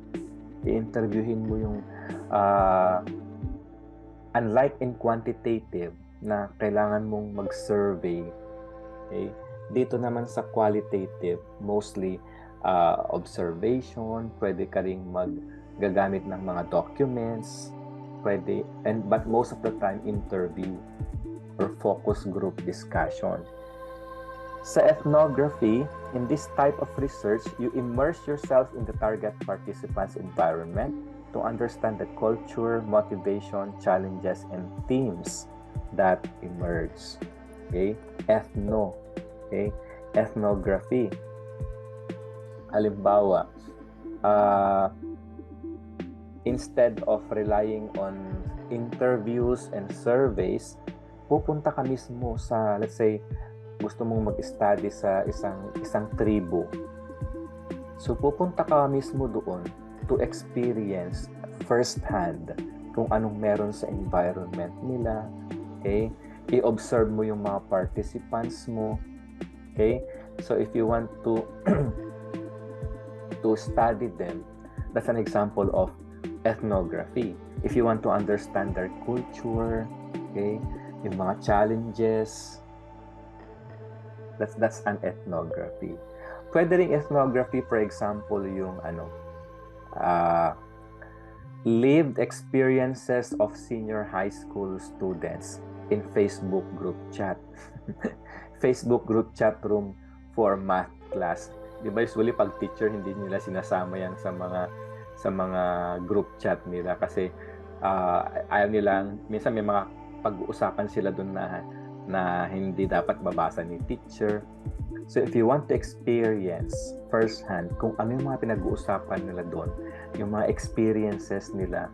I-interviewin mo yung unlike in quantitative na kailangan mong mag-survey. Okay? Dito naman sa qualitative, mostly observation, pwede ka ring gagamit ng mga documents, pwede, but most of the time interview or focus group discussion. Sa ethnography, in this type of research, you immerse yourself in the target participant's environment to understand the culture, motivation, challenges, and themes that emerge. Okay? Okay? Ethnography. Halimbawa, instead of relying on interviews and surveys, pupunta ka mismo sa, let's say, gusto mong mag-study sa isang tribu. So, pupunta ka mismo doon to experience first-hand kung anong meron sa environment nila. Okay? I-observe mo yung mga participants mo. Okay? So, if you want to to study them, that's an example of ethnography. If you want to understand their culture, okay, yung mga challenges, that's an ethnography. Pwede ring ethnography, for example, yung lived experiences of senior high school students in Facebook group chat. Facebook group chat room for math class. Di ba usually pag teacher hindi nila sinasama yan sa mga group chat nila kasi ayaw nilang, minsan may mga pag-uusapan sila doon na hindi dapat babasa ni teacher. So if you want to experience firsthand kung ano yung mga pinag-uusapan nila doon, yung mga experiences nila,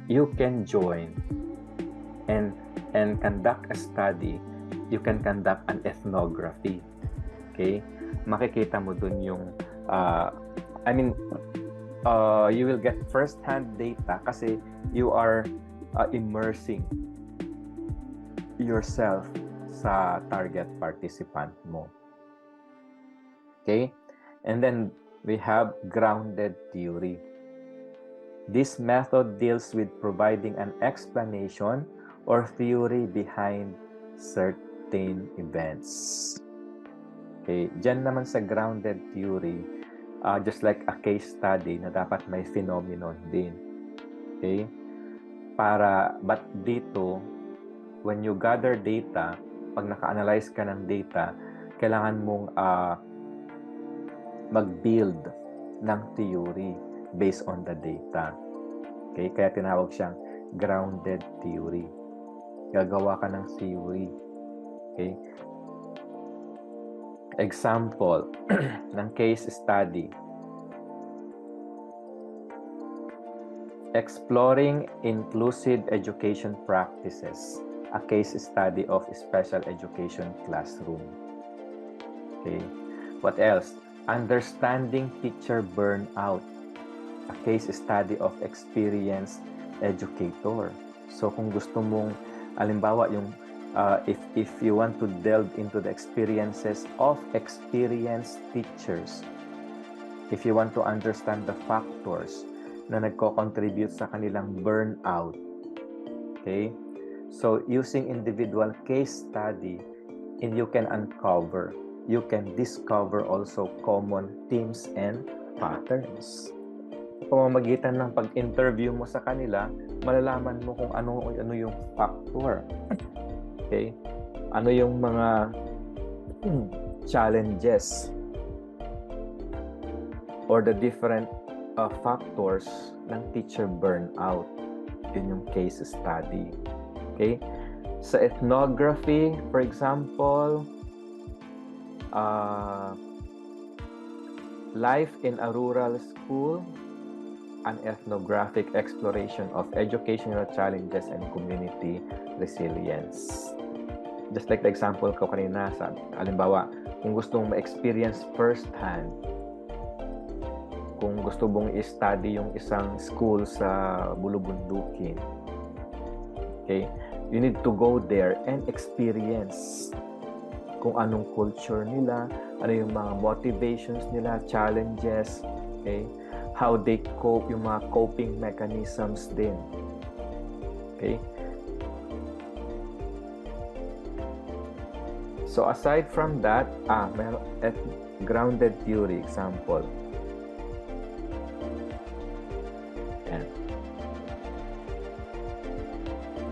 you can join and conduct a study. You can conduct an ethnography. Okay? Makikita mo doon yung you will get first-hand data kasi you are immersing yourself sa target participant mo. Okay? And then we have grounded theory. This method deals with providing an explanation or theory behind certain events. Okay, diyan naman sa grounded theory, just like a case study na dapat may phenomenon din. Okay? But dito, when you gather data, pag naka-analyze ka ng data, kailangan mong mag-build ng theory based on the data. Okay? Kaya tinawag siyang grounded theory. Gagawa ka ng theory. Okay? Example ng case study. Exploring inclusive education practices. A case study of special education classroom. Okay. What else? Understanding teacher burnout. A case study of experienced educator. So kung gusto mong, halimbawa yung if you want to delve into the experiences of experienced teachers, if you want to understand the factors na nagko-contribute sa kanilang burnout, okay? So using individual case study, and you can discover also common themes and patterns. Pamamagitan ng pag-interview mo sa kanila, malalaman mo kung ano yung factor. Okay? Ano yung mga challenges or the different factors ng teacher burnout. Yun yung case study. Okay? Sa ethnography, for example, life in a rural school, an ethnographic exploration of educational challenges and community resilience. Just like the example ko kanina, halimbawa, kung gusto mong ma-experience first-hand, kung gusto mong i-study yung isang school sa Bulubundukin, okay, you need to go there and experience kung anong culture nila, ano yung mga motivations nila, challenges, okay, how they cope, yung mga coping mechanisms din. Okay? So aside from that, meron grounded theory example. Yan.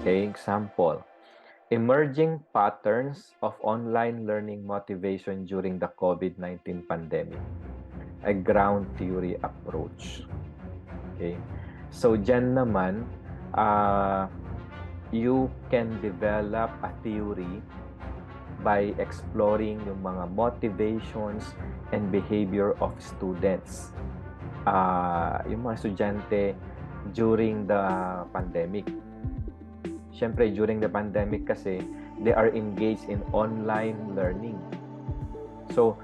Okay, example. Emerging patterns of online learning motivation during the COVID-19 pandemic. A ground theory approach. Okay? So, dyan naman, you can develop a theory by exploring yung mga motivations and behavior of students. Yung mga estudyante during the pandemic. Siyempre, during the pandemic kasi, they are engaged in online learning. So,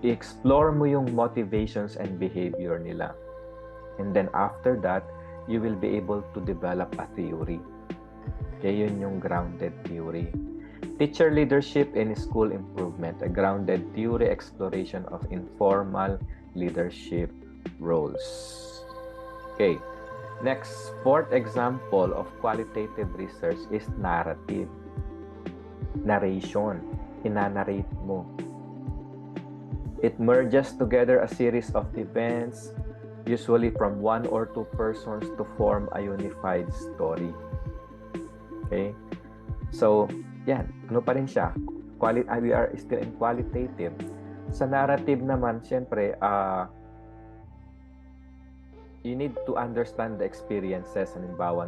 i-explore mo yung motivations and behavior nila. And then after that, you will be able to develop a theory. Okay, yun yung grounded theory. Teacher leadership in school improvement, a grounded theory exploration of informal leadership roles. Okay, next, fourth example of qualitative research is narrative. Narration, inanarrate mo. It merges together a series of events, usually from one or two persons, to form a unified story. Okay? So, yan. Ano pa rin siya? We are still in qualitative. Sa narrative naman, siyempre, you need to understand the experiences, halimbawa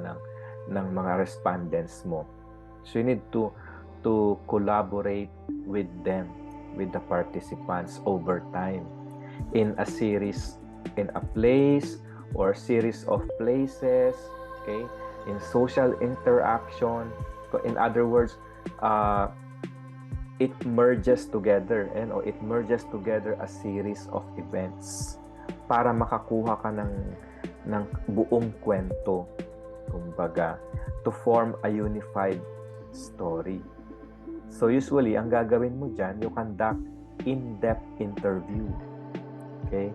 ng mga respondents mo. So, you need to collaborate with them, with the participants over time in a series, in a place or series of places, okay, in social interaction. In other words, it merges together, and it merges together a series of events para makakuha ka ng buong kwento, kumbaga, to form a unified story. So usually, ang gagawin mo dyan, you conduct in-depth interview. Okay?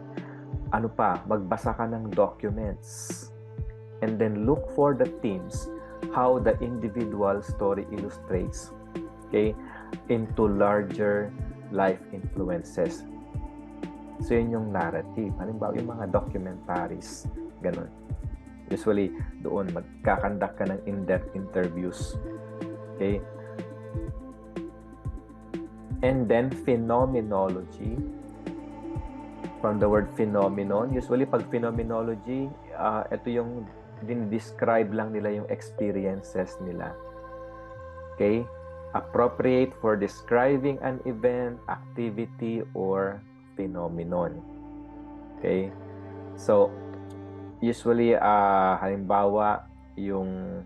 Ano pa? Magbasa ka ng documents. And then look for the themes, how the individual story illustrates, okay, into larger life influences. So yun yung narrative. Halimbawa, yung mga documentaries, ganun. Usually, doon magkakandak ka ng in-depth interviews. Okay? And then, phenomenology. From the word phenomenon, usually pag phenomenology, ito yung din-describe lang nila yung experiences nila. Okay? Appropriate for describing an event, activity, or phenomenon. Okay? So, usually, halimbawa, yung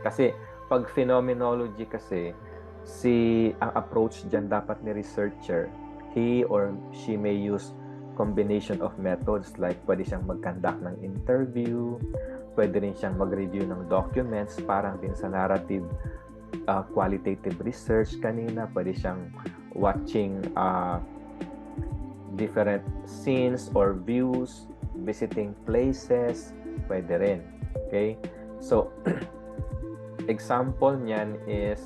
kasi pag phenomenology kasi, ang approach dyan dapat ni researcher, he or she may use combination of methods like pwede siyang mag-conduct ng interview, pwede rin siyang mag-review ng documents, parang din sa narrative qualitative research kanina, pwede siyang watching different scenes or views, visiting places, pwede rin. Okay? So, example niyan is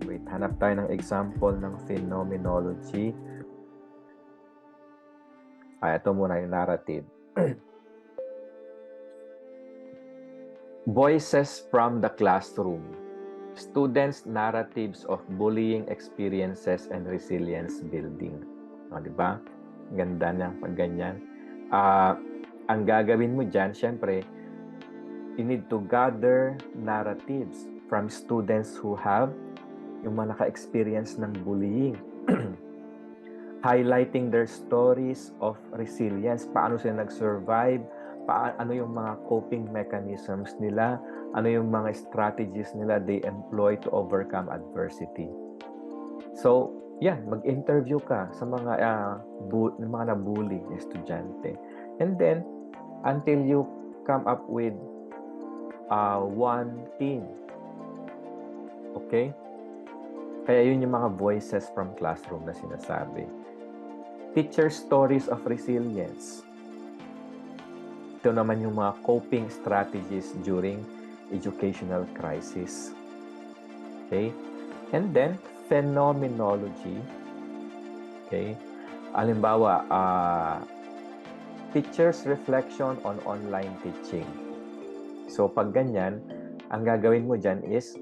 wait, hanap tayo ng example ng phenomenology. Ito muna yung narrative. Voices from the classroom. Students' narratives of bullying experiences and resilience building. Di ba? Ganda na pag ganyan. Ang gagawin mo dyan, syempre, you need to gather narratives from students who have yung mga naka-experience ng bullying. Highlighting their stories of resilience. Paano sila nag-survive? Ano yung mga coping mechanisms nila? Ano yung mga strategies nila they employ to overcome adversity? So, yan, mag-interview ka sa mga nabully na estudyante. And then, until you come up with one team. Okay? Kaya yun yung mga voices from classroom na sinasabi. Teacher stories of resilience. Ito naman yung mga coping strategies during educational crisis. Okay? And then, phenomenology. Okay? Halimbawa, teacher's reflection on online teaching. So, pag ganyan, ang gagawin mo dyan is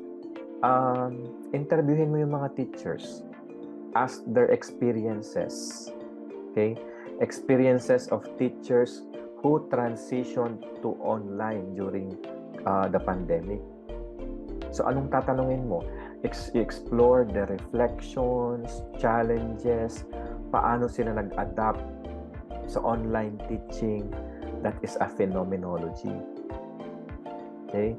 interviewin mo yung mga teachers. Ask their experiences. Okay? Experiences of teachers who transitioned to online during the pandemic. So, anong tatanungin mo? Explore the reflections, challenges, paano sila nag-adapt sa online teaching. That is a phenomenology. Okay?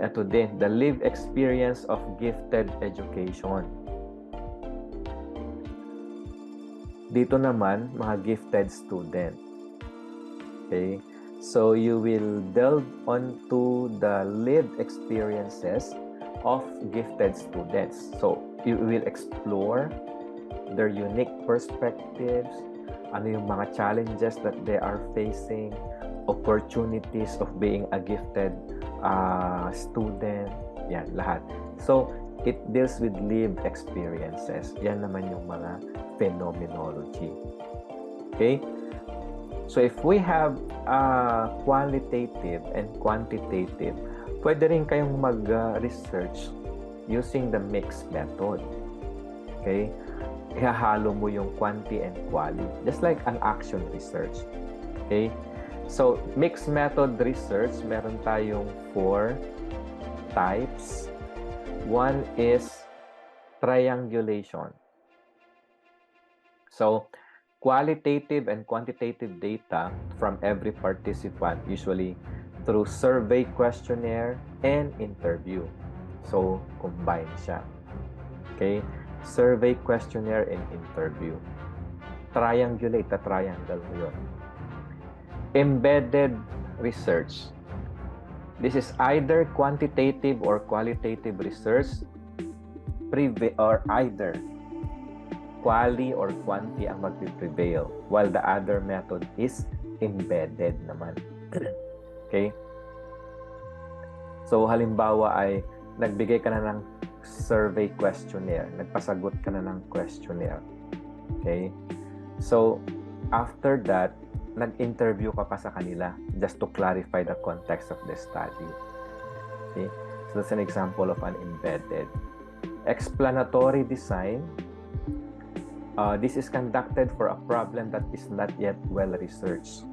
Ito din, the lived experience of gifted education. Dito naman, mga gifted student. Okay? So, you will delve onto the lived experiences of gifted students. So, you will explore their unique perspectives, ano yung mga challenges that they are facing, opportunities of being a gifted student, yan, lahat. So, it deals with lived experiences. Yan naman yung mga phenomenology. Okay? So, if we have qualitative and quantitative, pwede rin kayong mag-research using the mixed method. Okay? Ihahalo mo yung quanti and quali, just like an action research. Okay? So, mixed method research, meron tayong 4 types. One is triangulation. So, qualitative and quantitative data from every participant, usually through survey questionnaire and interview. So, combine siya. Okay? Survey, questionnaire, and interview. Triangulate, triangle mo yun. Embedded research. This is either quantitative or qualitative research, or either quali or quanti ang magpiprevail, while the other method is embedded naman. Okay? So, halimbawa ay nagbigay ka na ng survey questionnaire, nagpasagot ka na ng questionnaire. Okay? So, after that, nag-interview ka pa sa kanila just to clarify the context of the study. Okay? So, that's an example of an embedded. Explanatory design. This is conducted for a problem that is not yet well researched.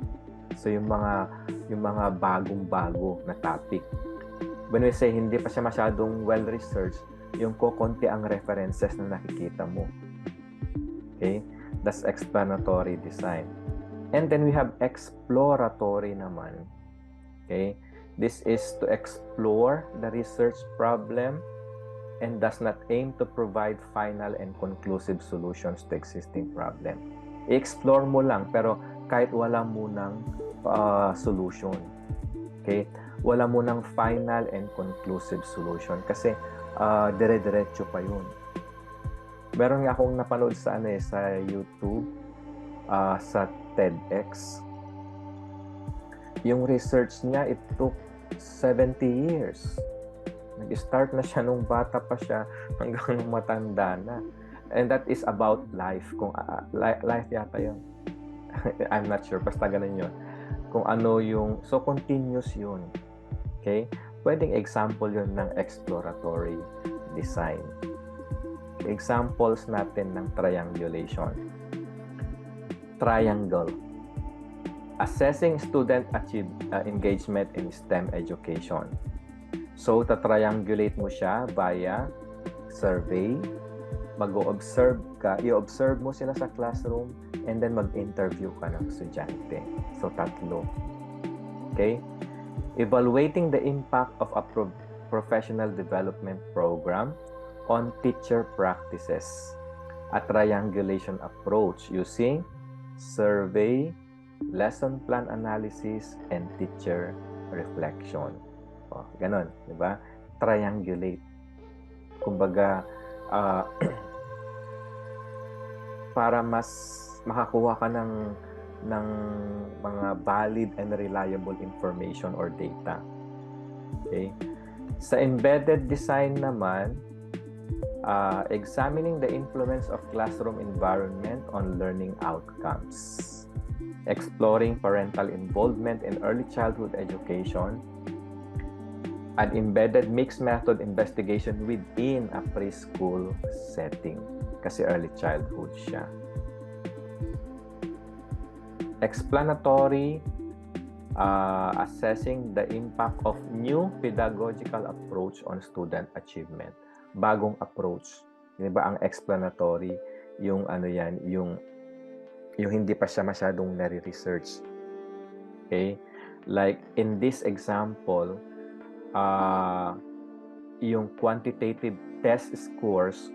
So, yung mga bagong-bago na topic. When we say hindi pa siya masyadong well researched, yung kokonti ang references na nakikita mo. Okay? That's explanatory design. And then we have exploratory naman. Okay? This is to explore the research problem and does not aim to provide final and conclusive solutions to existing problem. I-explore mo lang, pero kahit wala munang solution. Okay? Wala munang final and conclusive solution kasi dire-diretso pa yun. Meron nga akong napanood sa YouTube, sa TEDx. Yung research niya, it took 70 years. Nag-start na siya nung bata pa siya hanggang nung matanda na. And that is about life. Kung life yata yun. I'm not sure. Basta ganun yun. Kung ano yung... So, continuous yun. Okay? Pwedeng example yun ng exploratory design. Examples natin ng triangulation. Triangle. Assessing student engagement in STEM education. So, ta-triangulate mo siya via survey. Mag-o-observe ka. I-observe mo sila sa classroom and then mag-interview ka ng estudyante. So, tatlo. Okay? Evaluating the impact of a professional development program on teacher practices. A triangulation approach using survey, lesson plan analysis, and teacher reflection. O, ganun, di ba? Triangulate. Kumbaga, para mas makakuha ka ng mga valid and reliable information or data. Okay? Sa embedded design naman, examining the influence of classroom environment on learning outcomes. Exploring parental involvement in early childhood education. An embedded mixed method investigation within a preschool setting. Kasi early childhood siya. Explanatory, assessing the impact of new pedagogical approach on student achievement. Bagong approach. Di ba ang explanatory, yung yung hindi pa siya masyadong nare-research. Okay? Like in this example, yung quantitative test scores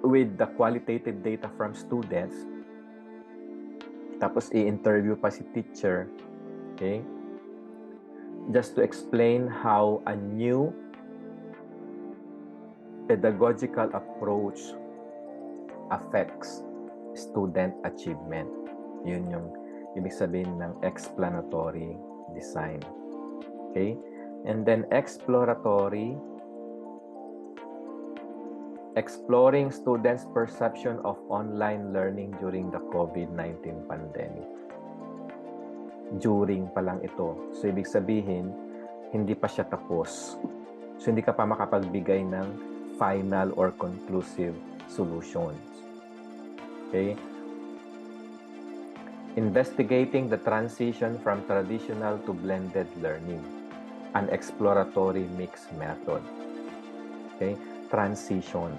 with the qualitative data from students, tapos i-interview pa si teacher, okay? Just to explain how a new pedagogical approach affects student achievement. Yun yung ibig sabihin ng explanatory design. Okay? And then exploratory, exploring students' perception of online learning during the COVID-19 pandemic. During pa lang ito. So, ibig sabihin, hindi pa siya tapos. So, hindi ka pa makapagbigay ng final or conclusive solutions. Okay? Investigating the transition from traditional to blended learning. An exploratory mixed method. Okay? Transition.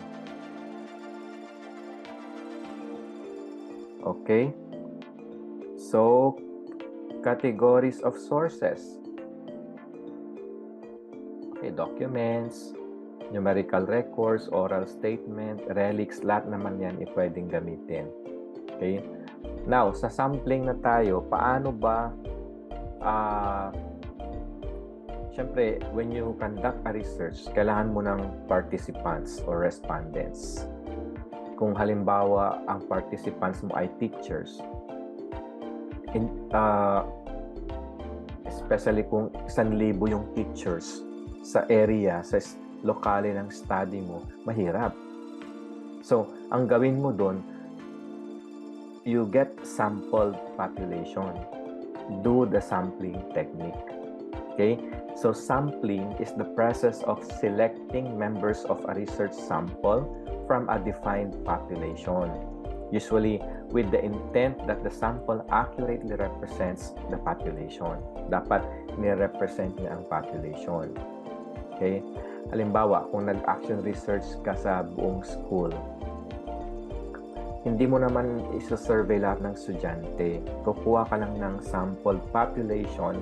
Okay? So, categories of sources. Okay, documents, numerical records, oral statement, relics, lahat naman yan pwedeng gamitin. Okay? Now, sa sampling na tayo, paano ba syempre, when you conduct a research, kailangan mo ng participants or respondents. Kung halimbawa, ang participants mo ay teachers, especially kung 1,000 yung teachers sa area, sa lokale ng study mo, mahirap. So, ang gawin mo doon, you get sample population. Do the sampling technique. Okay? So, sampling is the process of selecting members of a research sample from a defined population, usually with the intent that the sample accurately represents the population. Dapat ni-represent niya ang population. Okay? Halimbawa, kung nag-action research ka sa buong school, hindi mo naman isa-survey lahat ng estudyante. Kukuha ka lang ng sample population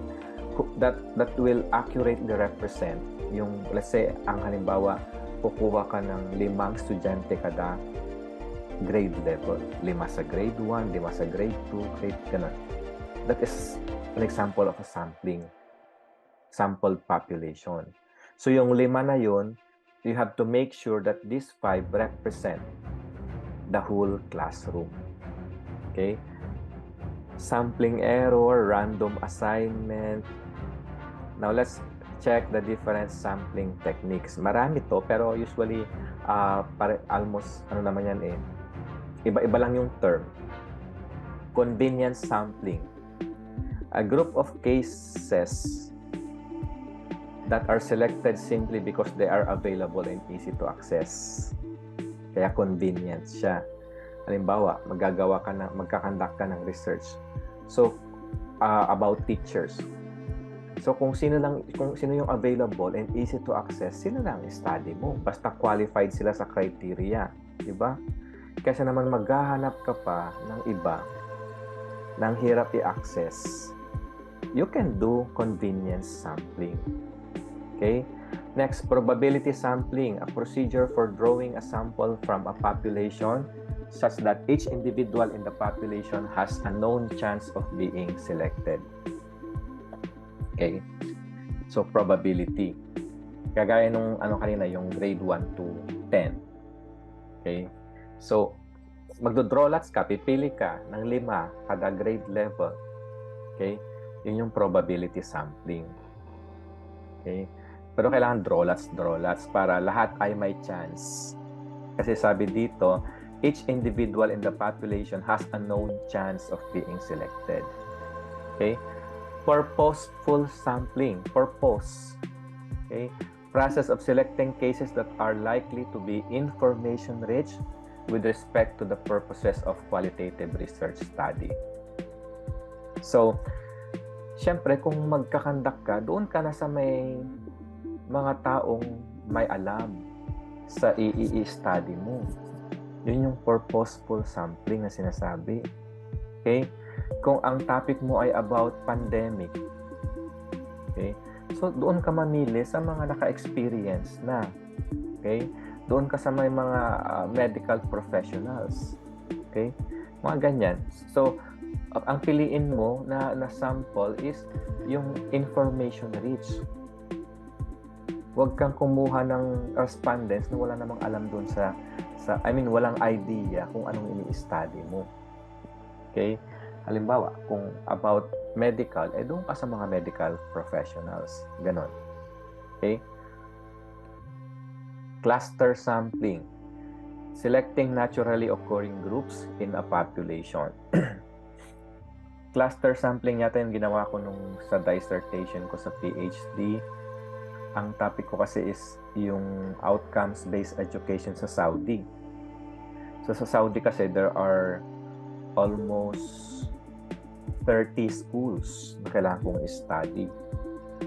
that will accurately represent yung, let's say, ang halimbawa, kukuha ka ng 5 estudyante kada grade level. 5 sa grade 1, 5 sa grade 2, grade ganun. That is an example of a sample population. So yung 5 na yun, you have to make sure that these 5 represent the whole classroom. Okay? Sampling error, random assignment. Now let's check the different sampling techniques. Marami to, pero usually almost ano naman yan iba-iba lang yung term. Convenience sampling. A group of cases that are selected simply because they are available and easy to access. Kaya convenient siya. Halimbawa, magkakandak ka ng research. So, about teachers. So, kung sino yung available and easy to access, sila lang study mo. Basta qualified sila sa criteria. Diba? Kasi naman maghahanap ka pa ng iba ng hirap i-access. You can do convenience sampling. Okay? Next, probability sampling, a procedure for drawing a sample from a population such that each individual in the population has a known chance of being selected. Okay? So, probability. Kagaya nung kanina, yung grade 1 to 10. Okay? So, magdodraw lots ka, pipili ka ng 5 kada grade level. Okay? Yun yung probability sampling. Okay? Pero kailangan draw lots para lahat ay may chance. Kasi sabi dito, each individual in the population has a known chance of being selected. Okay? Purposeful sampling. Purpose. Okay? Process of selecting cases that are likely to be information-rich with respect to the purposes of qualitative research study. So, syempre, kung magkakandak ka, doon ka na sa may mga taong may alam sa i-study mo. Yun yung purposeful sampling na sinasabi. Okay? Kung ang topic mo ay about pandemic, okay? So, doon ka mamili sa mga naka-experience na. Okay? Doon ka sa may mga medical professionals. Okay? Mga ganyan. So, ang piliin mo na sample is yung information rich. Huwag kang kumuha ng respondents na wala namang alam doon walang idea kung anong ini-study mo. Okay? Halimbawa, kung about medical, doon ka sa mga medical professionals. Ganon. Okay? Cluster sampling. Selecting naturally occurring groups in a population. Cluster sampling yata yung ginawa ko sa dissertation ko sa PhD. Ang topic ko kasi is yung outcomes-based education sa Saudi. So sa Saudi kasi there are almost 30 schools na kailangan kong i-study.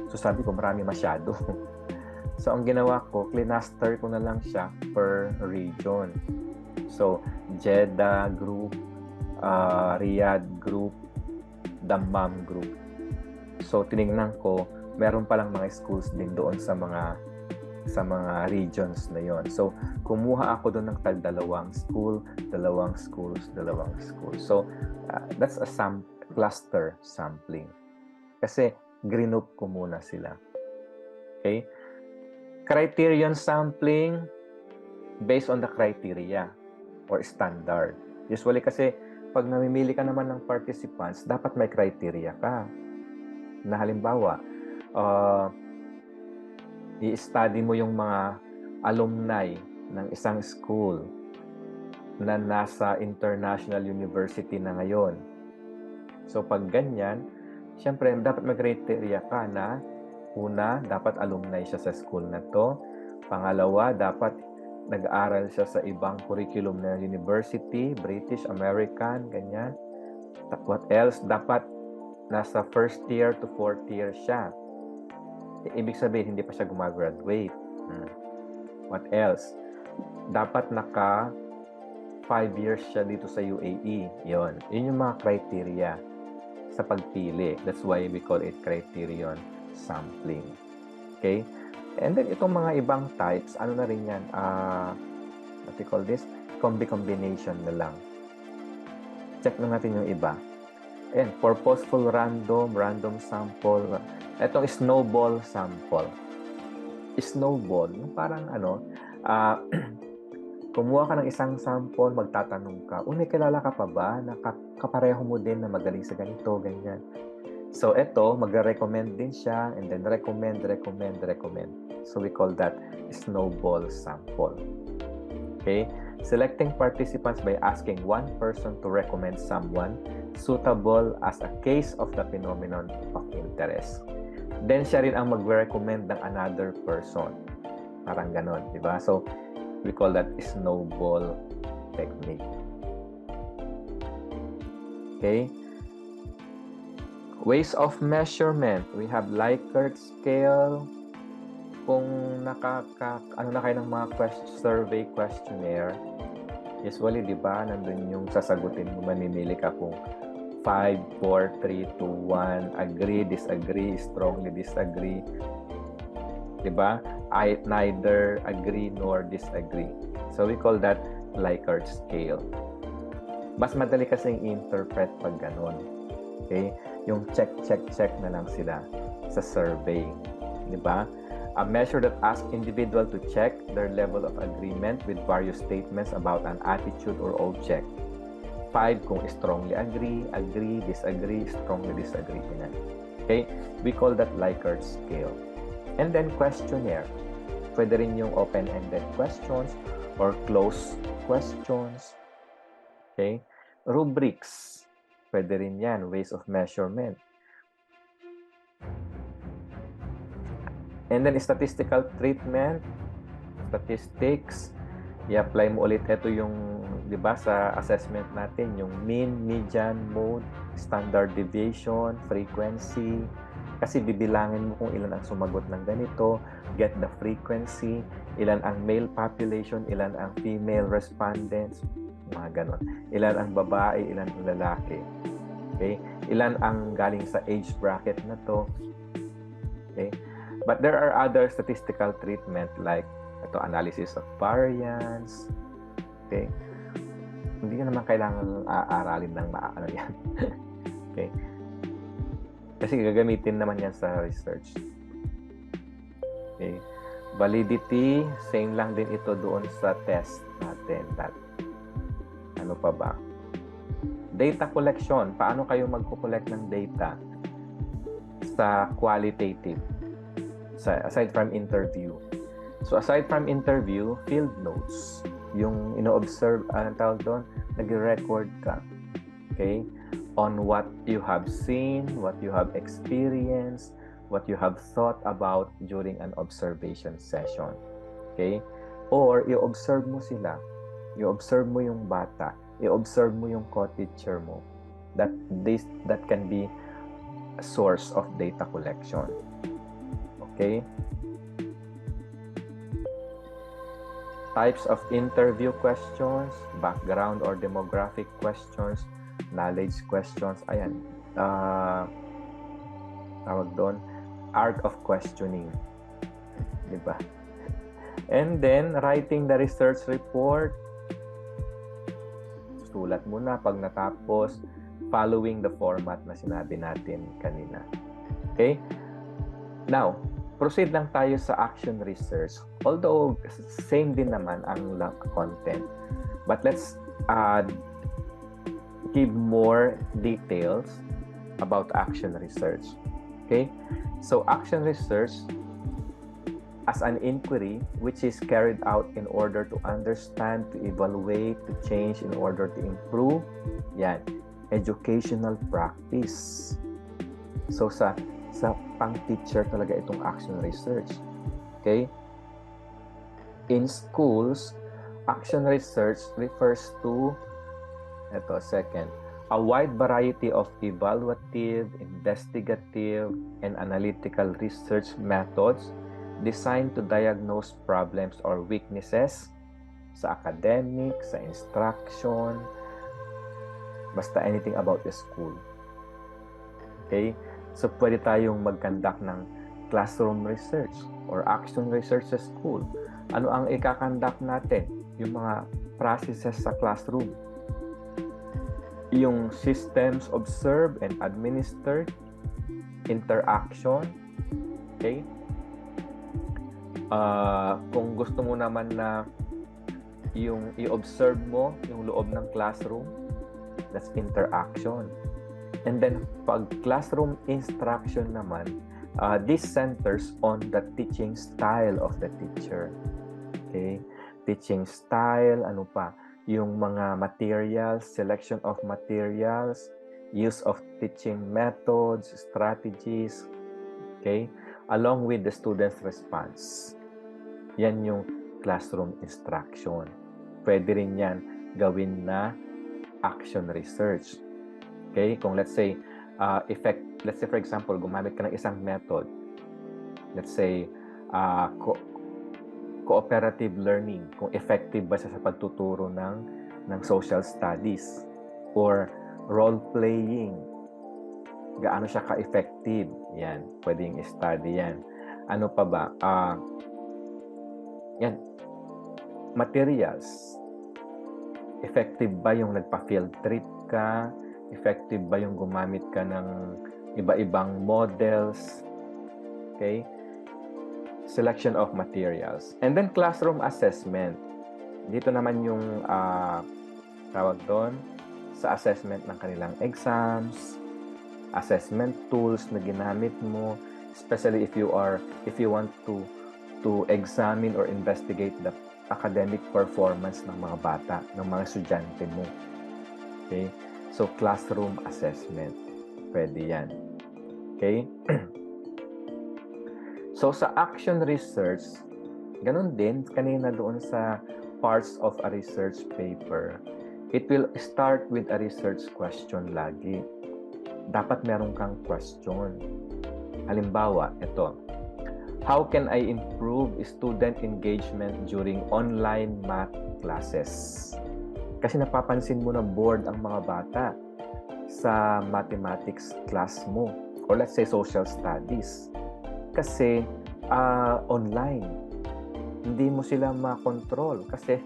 So sabi ko marami masyado. So ang ginawa ko, cluster ko na lang siya per region. So Jeddah group, Riyadh group, Dammam group. So tinignan ko, meron palang mga schools din doon sa mga sa mga regions na yon. So, kumuha ako doon ng dalawang school. So, that's a cluster sampling. Kasi, group ko muna sila. Okay? Criterion sampling based on the criteria or standard. Usually kasi, pag namimili ka naman ng participants, dapat may criteria ka. Na halimbawa, i-study mo yung mga alumni ng isang school na nasa international university na ngayon. So, pag ganyan, syempre, dapat mag-criteria ka na una, dapat alumni siya sa school na to. Pangalawa, dapat nag-aaral siya sa ibang curriculum na university, British, American, ganyan. What else? Dapat nasa first year to fourth year siya. Ibig sabihin, hindi pa siya gumagraduate. What else? Dapat naka 5 years siya dito sa UAE. Yun yung mga criteria sa pagpili. That's why we call it criterion sampling. Okay? And then, itong mga ibang types, ano na rin yan? What we call this? Combination na lang. Check na natin yung iba. Ayan, purposeful random sample. Itong snowball sample. Snowball, parang kumuha ka ng isang sample, magtatanong ka, kilala ka pa ba na kapareho mo din na magaling sa ganito, ganyan. So, ito, magre-recommend din siya, and then recommend. So, we call that snowball sample. Okay? Selecting participants by asking one person to recommend someone suitable as a case of the phenomenon of interest. Then, siya rin ang mag-recommend ng another person. Parang ganon, di ba? So, we call that snowball technique. Okay? Ways of measurement. We have Likert scale. Kung na kayo ng mga survey questionnaire, usually, di ba, nandun yung sasagutin mo, mamimili ka kung 5, 4, 3, 2, 1, agree, disagree, strongly disagree. Di ba? I neither agree nor disagree. So, we call that Likert scale. Mas madali kasing interpret pag ganun. Okay? Yung check na lang sila sa survey. Di ba? A measure that asks individual to check their level of agreement with various statements about an attitude or object. 5 kung strongly agree, disagree, strongly disagree. Okay? We call that Likert scale. And then questionnaire. Pwede rin yung open-ended questions or closed questions. Okay? Rubrics. Pwede rin yan. Ways of measurement. And then statistical treatment. Statistics. I-apply mo ulit. Ito yung, di ba, sa assessment natin, yung mean, median, mode, standard deviation, frequency. Kasi bibilangin mo kung ilan ang sumagot ng ganito, get the frequency, ilan ang male population, ilan ang female respondents, mga ganon. Ilan ang babae, ilan ang lalaki. Okay? Ilan ang galing sa age bracket na to. Okay? But there are other statistical treatment like ito, analysis of variance. Okay? Hindi naman kailangan aaralin ng maano yan. Okay? Kasi gagamitin naman yan sa research. Okay. Validity, same lang din ito doon sa test natin. Ano pa ba? Data collection. Paano kayo magko-collect ng data sa qualitative? Aside from interview. So, aside from interview, field notes. Yung ino-observe, anong tawag doon? Nag-record ka. Okay? On what you have seen, what you have experienced, what you have thought about during an observation session. Okay? Or, i-observe mo sila. I-observe mo yung bata. I-observe mo yung co-teacher mo. That can be a source of data collection. Okay? Types of interview questions, background or demographic questions, knowledge questions. Ayan. Tawag doon, art of questioning. Diba? And then, writing the research report. Sulat mo na pag natapos, following the format na sinabi natin kanina. Okay? Now, proceed lang tayo sa action research. Although, same din naman ang content. But let's give more details about action research. Okay? So, action research as an inquiry which is carried out in order to understand, to evaluate, to change, in order to improve. Yan. Educational practice. So, sa pang-teacher talaga itong action research. Okay? In schools, action research refers to, a wide variety of evaluative, investigative, and analytical research methods designed to diagnose problems or weaknesses sa academic, sa instruction, basta anything about the school. Okay? So, pwede tayong mag-conduct ng classroom research or action research sa school. Ano ang ika-conduct natin? Yung mga processes sa classroom. Yung systems observed and administered, interaction, okay? Kung gusto mo naman na yung i-observe mo yung loob ng classroom, that's interaction. And then, pag classroom instruction naman, this centers on the teaching style of the teacher. Okay? Teaching style, ano pa? Yung mga materials, selection of materials, use of teaching methods, strategies, okay? Along with the student's response. Yan yung classroom instruction. Pwede rin yan gawin na action research. Okay? Kung let's say, for example, gumamit ka ng isang method. Let's say, cooperative learning. Kung effective ba siya sa pagtuturo ng social studies. Or role-playing. Gaano siya ka-effective. Yan. Pwedeng i-study yan. Ano pa ba? Yan. Materials. Effective ba yung nagpa-field trip ka? Effective ba yung gumamit ka ng iba-ibang models? Okay? Selection of materials. And then classroom assessment. Dito naman yung tawag doon sa assessment ng kanilang exams, assessment tools na ginamit mo, especially if you want to examine or investigate the academic performance ng mga bata, ng mga estudyante mo. Okay? So, classroom assessment. Pwede yan. Okay? So, sa action research, ganun din, kanina doon sa parts of a research paper, it will start with a research question lagi. Dapat meron kang question. Halimbawa, ito. How can I improve student engagement during online math classes? Kasi napapansin mo na bored ang mga bata sa mathematics class mo. Or let's say social studies. Kasi online. Hindi mo sila makontrol kasi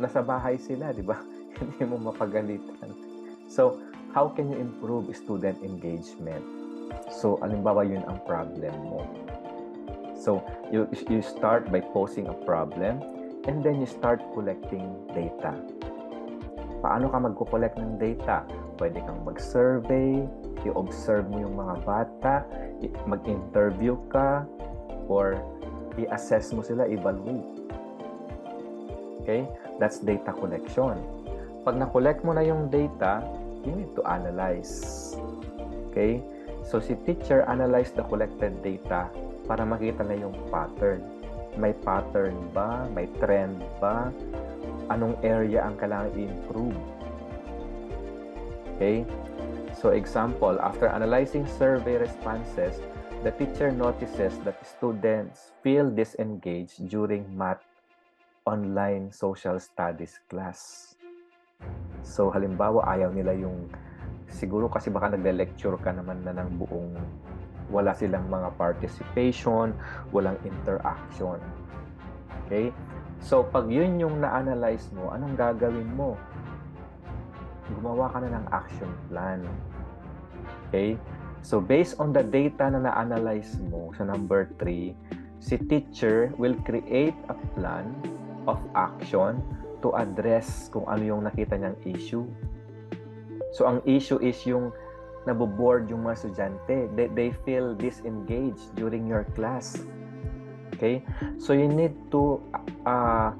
nasa bahay sila, di ba? Hindi mo mapagalitan. So, how can you improve student engagement? So, alimbawa yun ang problem mo. So, you start by posing a problem and then you start collecting data. Paano ka magko-collect ng data? Pwede kang mag-survey, i-observe mo yung mga bata, mag-interview ka, or i-assess mo sila, evaluate. Okay? That's data collection. Pag na-collect mo na yung data, you need to analyze. Okay? So, si teacher analyze the collected data para makita na yung pattern. May pattern ba? May trend ba? Anong area ang kailangan i-improve? Okay? So, example, after analyzing survey responses, the teacher notices that students feel disengaged during math online social studies class. So, halimbawa, ayaw nila yung, siguro kasi baka nagle-lecture ka naman na ng buong, wala silang mga participation, walang interaction. Okay? So, pag yun yung na-analyze mo, anong gagawin mo? Gumawa ka na ng action plan. Okay? So, based on the data na na-analyze mo sa number 3, si teacher will create a plan of action to address kung ano yung nakita niyang issue. So, ang issue is yung naboboard yung mga estudyante. They feel disengaged during your class. Okay? So, you need to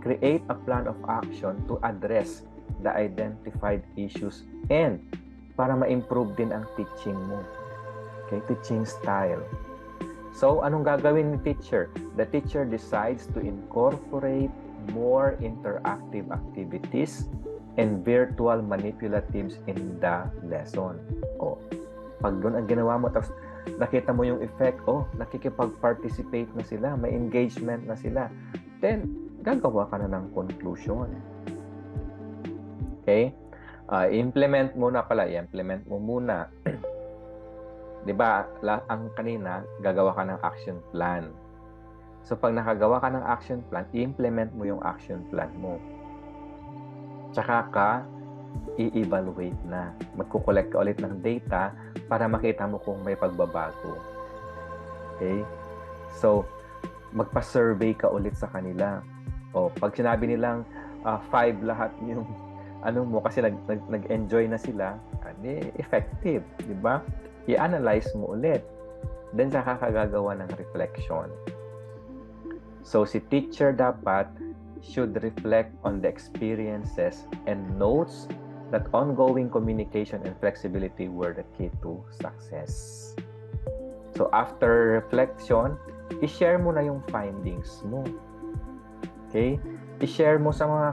create a plan of action to address the identified issues and para ma-improve din ang teaching mo. Okay? Teaching style. So, anong gagawin ni teacher? The teacher decides to incorporate more interactive activities and virtual manipulatives in the lesson. O, pag doon ang ginawa mo, tapos nakita mo yung effect, nakikipag-participate na sila, may engagement na sila, then, gagawa ka na ng conclusion. Okay? I-implement mo muna. Diba, ang kanina, gagawa ka ng action plan. So, pag nakagawa ka ng action plan, i-implement mo yung action plan mo. Tsaka ka, i-evaluate na. Magkukolect ka ulit ng data para makita mo kung may pagbabago. Okay? So, magpa-survey ka ulit sa kanila. O, pag sinabi nilang 5 lahat yung mo kasi nag-enjoy na sila, effective, di ba? I-analyze mo ulit. Then, saka ka gagawa ng reflection. So, si teacher dapat should reflect on the experiences and notes that ongoing communication and flexibility were the key to success. So, after reflection, i-share mo na yung findings mo. Okay? I-share mo sa mga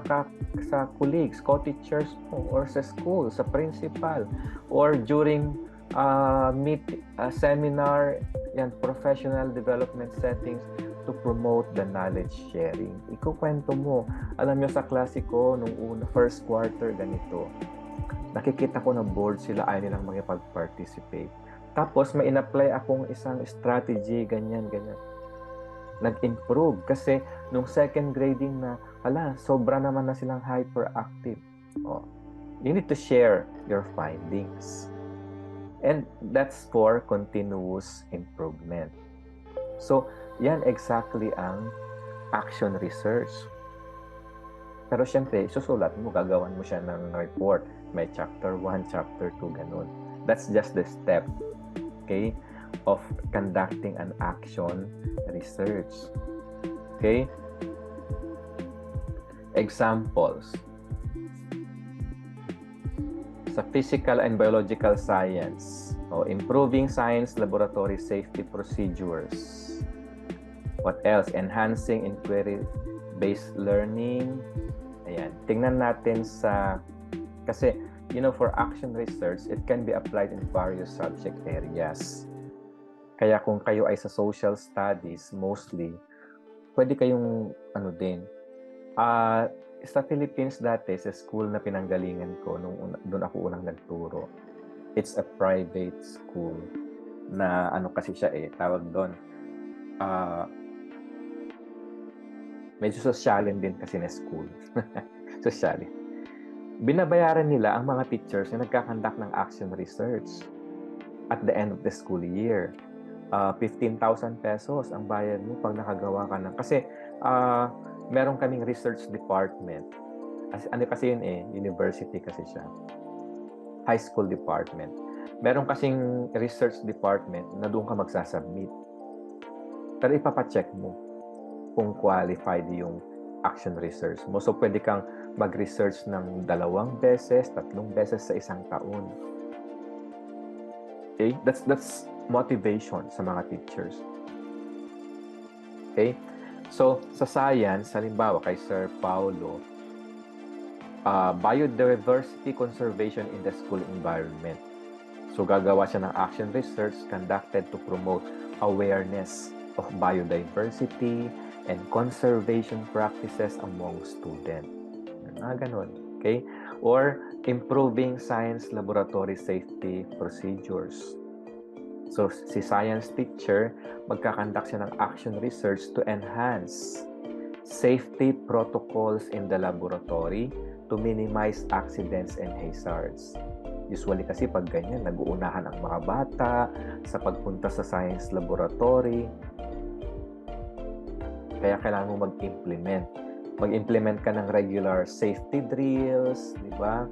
sa colleagues, co-teachers mo, or sa school, sa principal, or during seminar and professional development settings to promote the knowledge sharing. Ikukwento mo, alam nyo sa klase ko, nung first quarter, ganito. Nakikita ko na bored sila, ayaw nilang makipag-participate. Tapos, may in-apply akong isang strategy, ganyan. Nag-improve kasi nung second grading na, sobra naman na silang hyperactive. You need to share your findings. And that's for continuous improvement. So, yan exactly ang action research. Pero syempre, susulat mo, gagawan mo siya ng report. May chapter 1, chapter 2, ganun. That's just the step, okay, of conducting an action research. Okay? Examples. Sa physical and biological science, improving science laboratory safety procedures. What else? Enhancing inquiry-based learning. Ayan. Tingnan natin kasi, for action research, it can be applied in various subject areas. Kaya kung kayo ay sa social studies, mostly, pwede kayong, sa Philippines dati, sa school na pinanggalingan ko, doon ako unang nagturo. It's a private school na kasi siya tawag doon, medyo sosyalin din kasi na school. Sosyalin. Binabayaran nila ang mga teachers na nagkakandak ng action research at the end of the school year. 15,000 pesos ang bayad mo pag nakagawa ka ng... Kasi meron kaming research department. Kasi yun university kasi siya. High school department. Meron kasing research department na doon ka magsasubmit. Pero ipapacheck mo kung qualified yung action research mo. So, pwede kang mag-research ng 2 beses, 3 beses sa isang taon. Okay? That's motivation sa mga teachers. Okay? So, sa science, halimbawa kay Sir Paulo, biodiversity conservation in the school environment. So, gagawa siya ng action research conducted to promote awareness of biodiversity and conservation practices among students. Ganon. Okay? Or improving science laboratory safety procedures. So, si science teacher, magkakandak siya ng action research to enhance safety protocols in the laboratory to minimize accidents and hazards. Usually kasi pag ganyan, nag-uunahan ang mga bata sa pagpunta sa science laboratory. Kaya kailangan mo mag-implement. Mag-implement ka ng regular safety drills, di ba?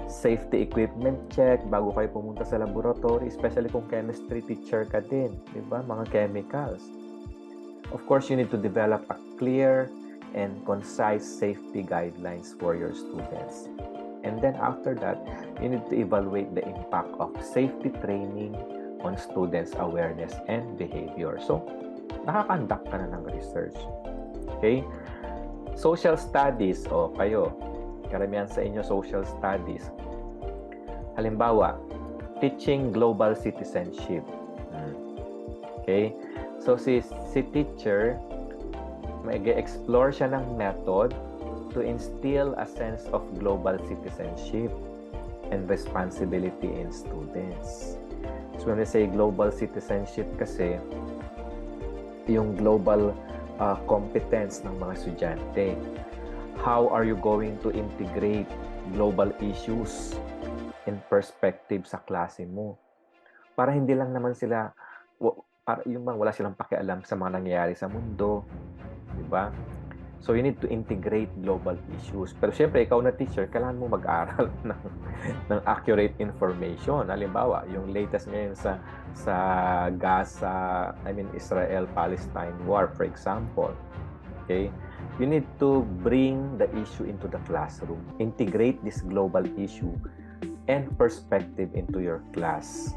Safety equipment check bago kayo pumunta sa laboratory, especially kung chemistry teacher ka din, di ba? Mga chemicals. Of course, you need to develop a clear and concise safety guidelines for your students. And then after that, you need to evaluate the impact of safety training on students' awareness and behavior. So, nakakandak ka na ng research. Okay? Social studies, o kayo, karamihan sa inyo social studies. Halimbawa, teaching global citizenship. Okay? So, si teacher, mag-explore siya ng method to instill a sense of global citizenship and responsibility in students. So, when we say global citizenship kasi, yung global competence ng mga estudyante. How are you going to integrate global issues and perspective sa klase mo? Para hindi lang naman sila, para yung wala silang pakialam sa mga nangyayari sa mundo, di ba? So, you need to integrate global issues. Pero syempre, ikaw na teacher, kailangan mo mag-aral ng accurate information. Halimbawa, yung latest ngayon sa Gaza, Israel-Palestine war, for example. Okay? You need to bring the issue into the classroom. Integrate this global issue and perspective into your class.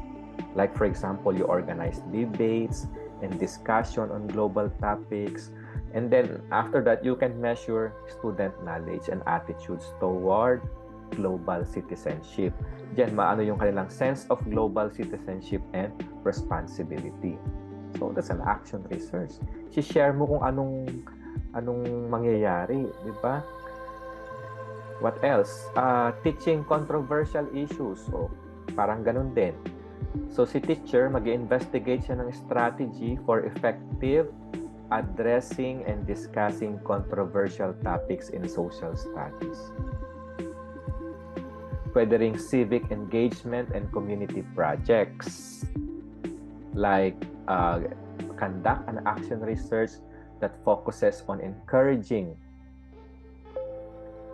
Like, for example, you organize debates and discussion on global topics. And then, after that, you can measure student knowledge and attitudes toward global citizenship. Diyan, maano yung kanilang sense of global citizenship and responsibility. So, that's an action research. Si-share mo kung anong mangyayari, di ba? What else? Teaching controversial issues. So, parang ganun din. So, si teacher, mag-investigate siya ng strategy for effective addressing and discussing controversial topics in social studies. Pwede ring civic engagement and community projects. Like, conduct an action research that focuses on encouraging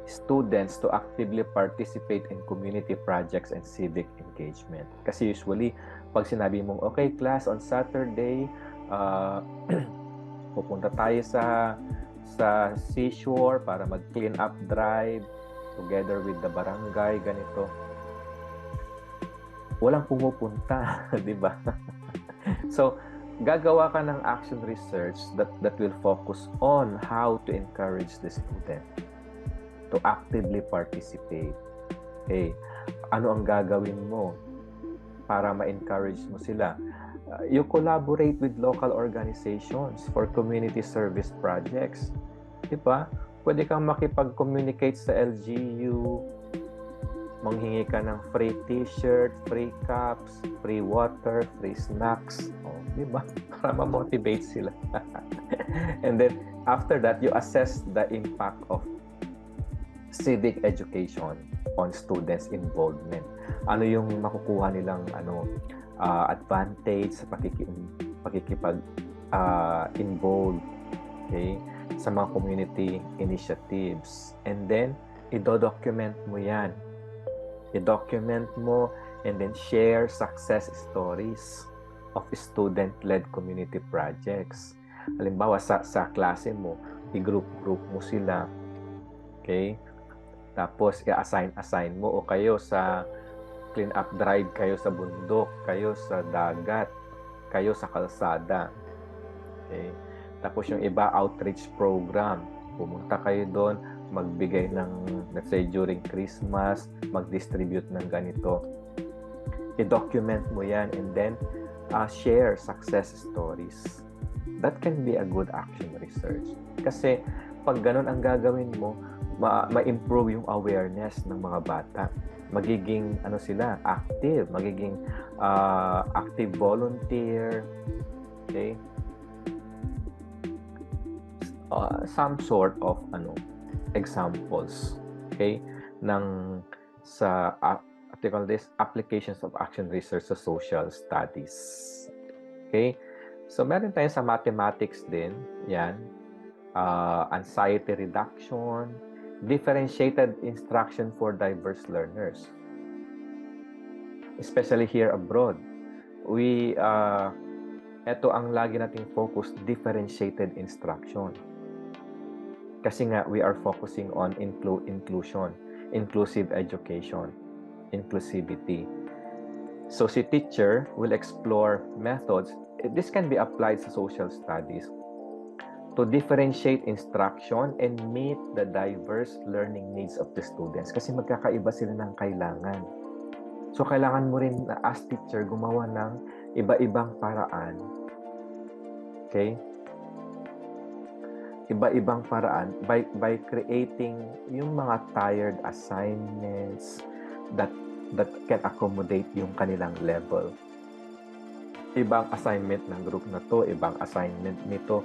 students to actively participate in community projects and civic engagement. Kasi usually, pag sinabi mong, okay, class, on Saturday, pupunta tayo sa seashore para mag-clean up drive together with the barangay, ganito. Walang pumupunta, di ba? So, gagawa ka ng action research that will focus on how to encourage the student to actively participate. Okay, ano ang gagawin mo para ma-encourage mo sila? You collaborate with local organizations for community service projects. Diba? Pwede kang makipag-communicate sa LGU, manghingi ka ng free t-shirt, free cups, free water, free snacks. Oh, diba? Para ma-motivate sila. And then, after that, you assess the impact of civic education on students' involvement. Ano yung makukuha nilang advantage sa pakikipag-involve, okay, sa mga community initiatives. And then, i-document mo yan. I-document mo and then share success stories of student-led community projects. Halimbawa, sa klase mo, i-group mo sila. Okay? Tapos, i-assign mo o kayo sa clean up drive, kayo sa bundok, kayo sa dagat, kayo sa kalsada. Okay? Tapos yung iba, outreach program. Pumunta kayo doon, magbigay ng, let's say, during Christmas, mag-distribute ng ganito. I-document mo yan and then share success stories. That can be a good action research. Kasi pag ganun ang gagawin mo, ma-improve yung awareness ng mga bata. Magiging active, magiging active volunteer. Okay? some sort of examples, okay, ng sa what they call this, applications of action research sa social studies. Okay? So meron tayo sa mathematics din, yan, anxiety reduction, differentiated instruction for diverse learners. Especially here abroad, we ito ang lagi nating focus, differentiated instruction. Kasi nga, we are focusing on inclusion, inclusive education, inclusivity. So, si teacher will explore methods. This can be applied sa social studies to differentiate instruction and meet the diverse learning needs of the students. Kasi magkakaiba sila ng kailangan. So, kailangan mo rin na as teacher gumawa ng iba-ibang paraan. Okay? Iba-ibang paraan by creating yung mga tired assignments that can accommodate yung kanilang level. Ibang assignment ng group na to, ibang assignment nito.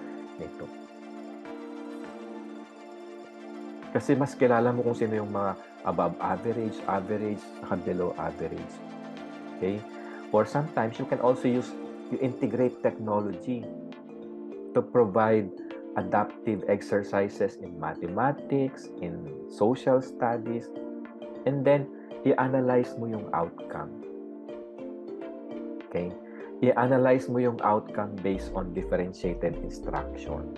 Kasi mas kilala mo kung sino yung mga above average, saka below average. Okay? Or sometimes you can also you integrate technology to provide adaptive exercises in mathematics, in social studies, and then i-analyze mo yung outcome. Okay? I-analyze mo yung outcome based on differentiated instruction.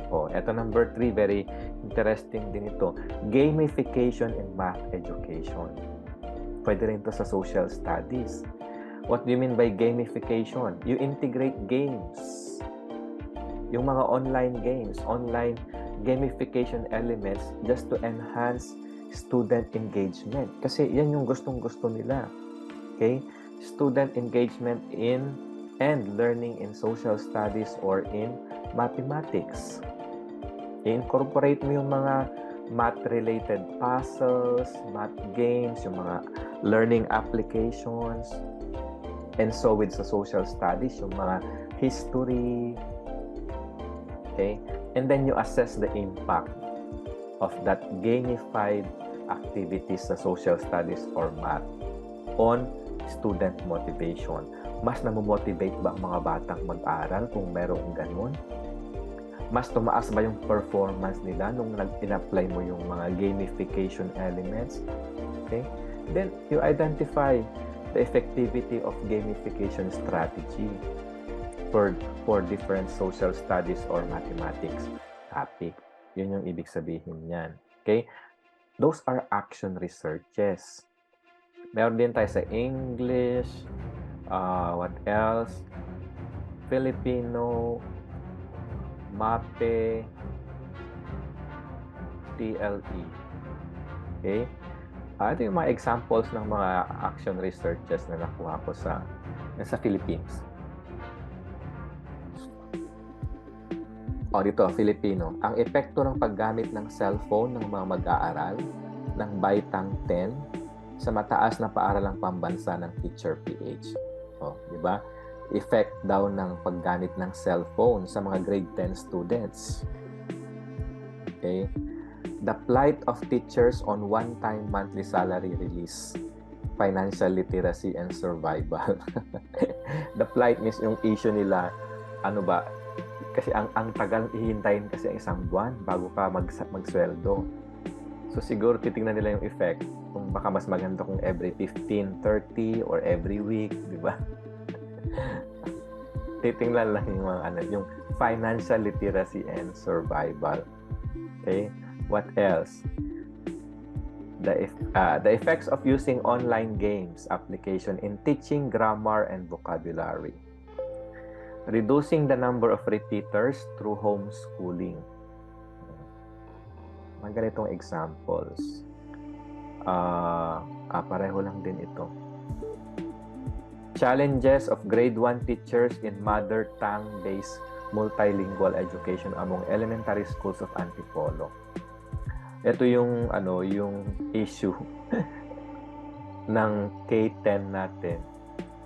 Eto number 3, very interesting din ito. Gamification in math education. Pwede rin ito sa social studies. What do you mean by gamification? You integrate games. Yung mga online games, online gamification elements just to enhance student engagement. Kasi yan yung gustong-gusto nila. Okay? Student engagement in and learning in social studies or in mathematics. I-incorporate mo yung mga math-related puzzles, math games, yung mga learning applications, and so with sa social studies, yung mga history. Okay? And then you assess the impact of that gamified activities sa social studies or math on student motivation. Mas namomotivate ba ang mga batang mag-aral kung merong ganun? Mas tumaas ba yung performance nila nung in-apply mo yung mga gamification elements? Okay? Then, you identify the effectivity of gamification strategy for different social studies or mathematics topic. Yun yung ibig sabihin niyan. Okay? Those are action researches. Meron din tayo sa English, what else? Filipino, MAPE, TLE. Okay? Ito yung mga examples ng mga action researches na nakuha ko sa Philippines. Dito, Filipino. Ang epekto ng paggamit ng cellphone ng mga mag-aaral ng Baitang 10 sa mataas na paaralang pambansa ng Teacher PH. Di ba? Effect daw ng paggamit ng cellphone sa mga grade 10 students. Okay? The plight of teachers on one-time monthly salary release. Financial literacy and survival. The plight means yung issue nila, kasi ang tagal ihintayin kasi ang isang buwan bago ka magsweldo. So siguro titingnan nila yung effect kung baka mas maganda kung every 15, 30 or every week, di ba? Titingnan lang yung mga yung financial literacy and survival. Okay? What else? The effects of using online games application in teaching grammar and vocabulary. Reducing the number of repeaters through homeschooling. Mga ganitong examples. Pareho lang din ito. Challenges of grade 1 teachers in mother tongue-based multilingual education among elementary schools of Antipolo. Ito yung yung issue ng K-10 natin.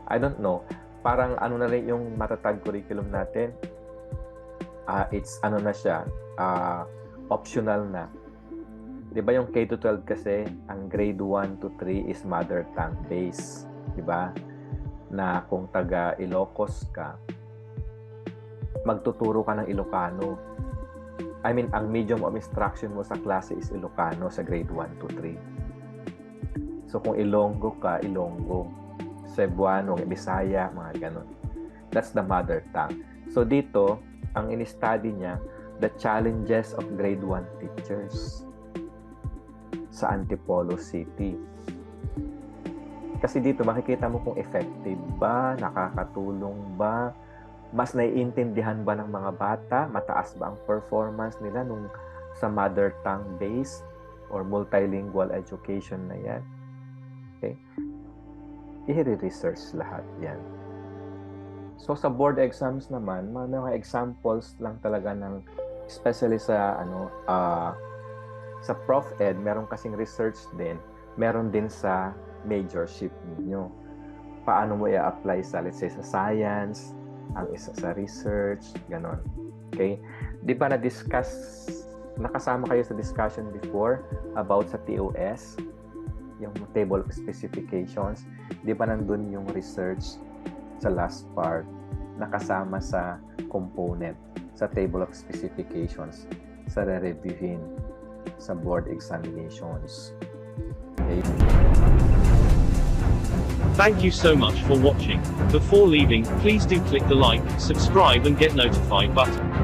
I don't know. Parang na rin yung matatag curriculum natin. it's ano na siya, optional na. 'Di ba yung K-12 kasi, ang grade 1 to 3 is mother tongue based, 'di ba? Na kung taga Ilocos ka, magtuturo ka ng Ilocano. I mean, ang medium of instruction mo sa klase is Ilocano sa grade 1 to 3. So kung Ilonggo ka, Ilonggo. Cebuano, Bisaya, mga ganun. That's the mother tongue. So dito, ang in-study niya, the challenges of grade 1 teachers sa Antipolo City. Kasi dito, makikita mo kung effective ba, nakakatulong ba, mas naiintindihan ba ng mga bata, mataas ba ang performance nila nung sa mother tongue based or multilingual education na yan. Okay? I-research lahat yan. So sa board exams naman, mga examples lang talaga ng especially sa sa Prof Ed, meron kasing research din, meron din sa majorship ninyo. Paano mo i-apply sa, let's say, sa science, ang isa sa research, ganon. Okay? Di ba na-discuss, nakasama kayo sa discussion before about sa TOS, yung table of specifications, di ba nandun yung research sa last part, nakasama sa component, sa table of specifications, sa re-reviewin sa board examinations. Okay? Thank you so much for watching. Before leaving, please do click the like, subscribe and get notified button.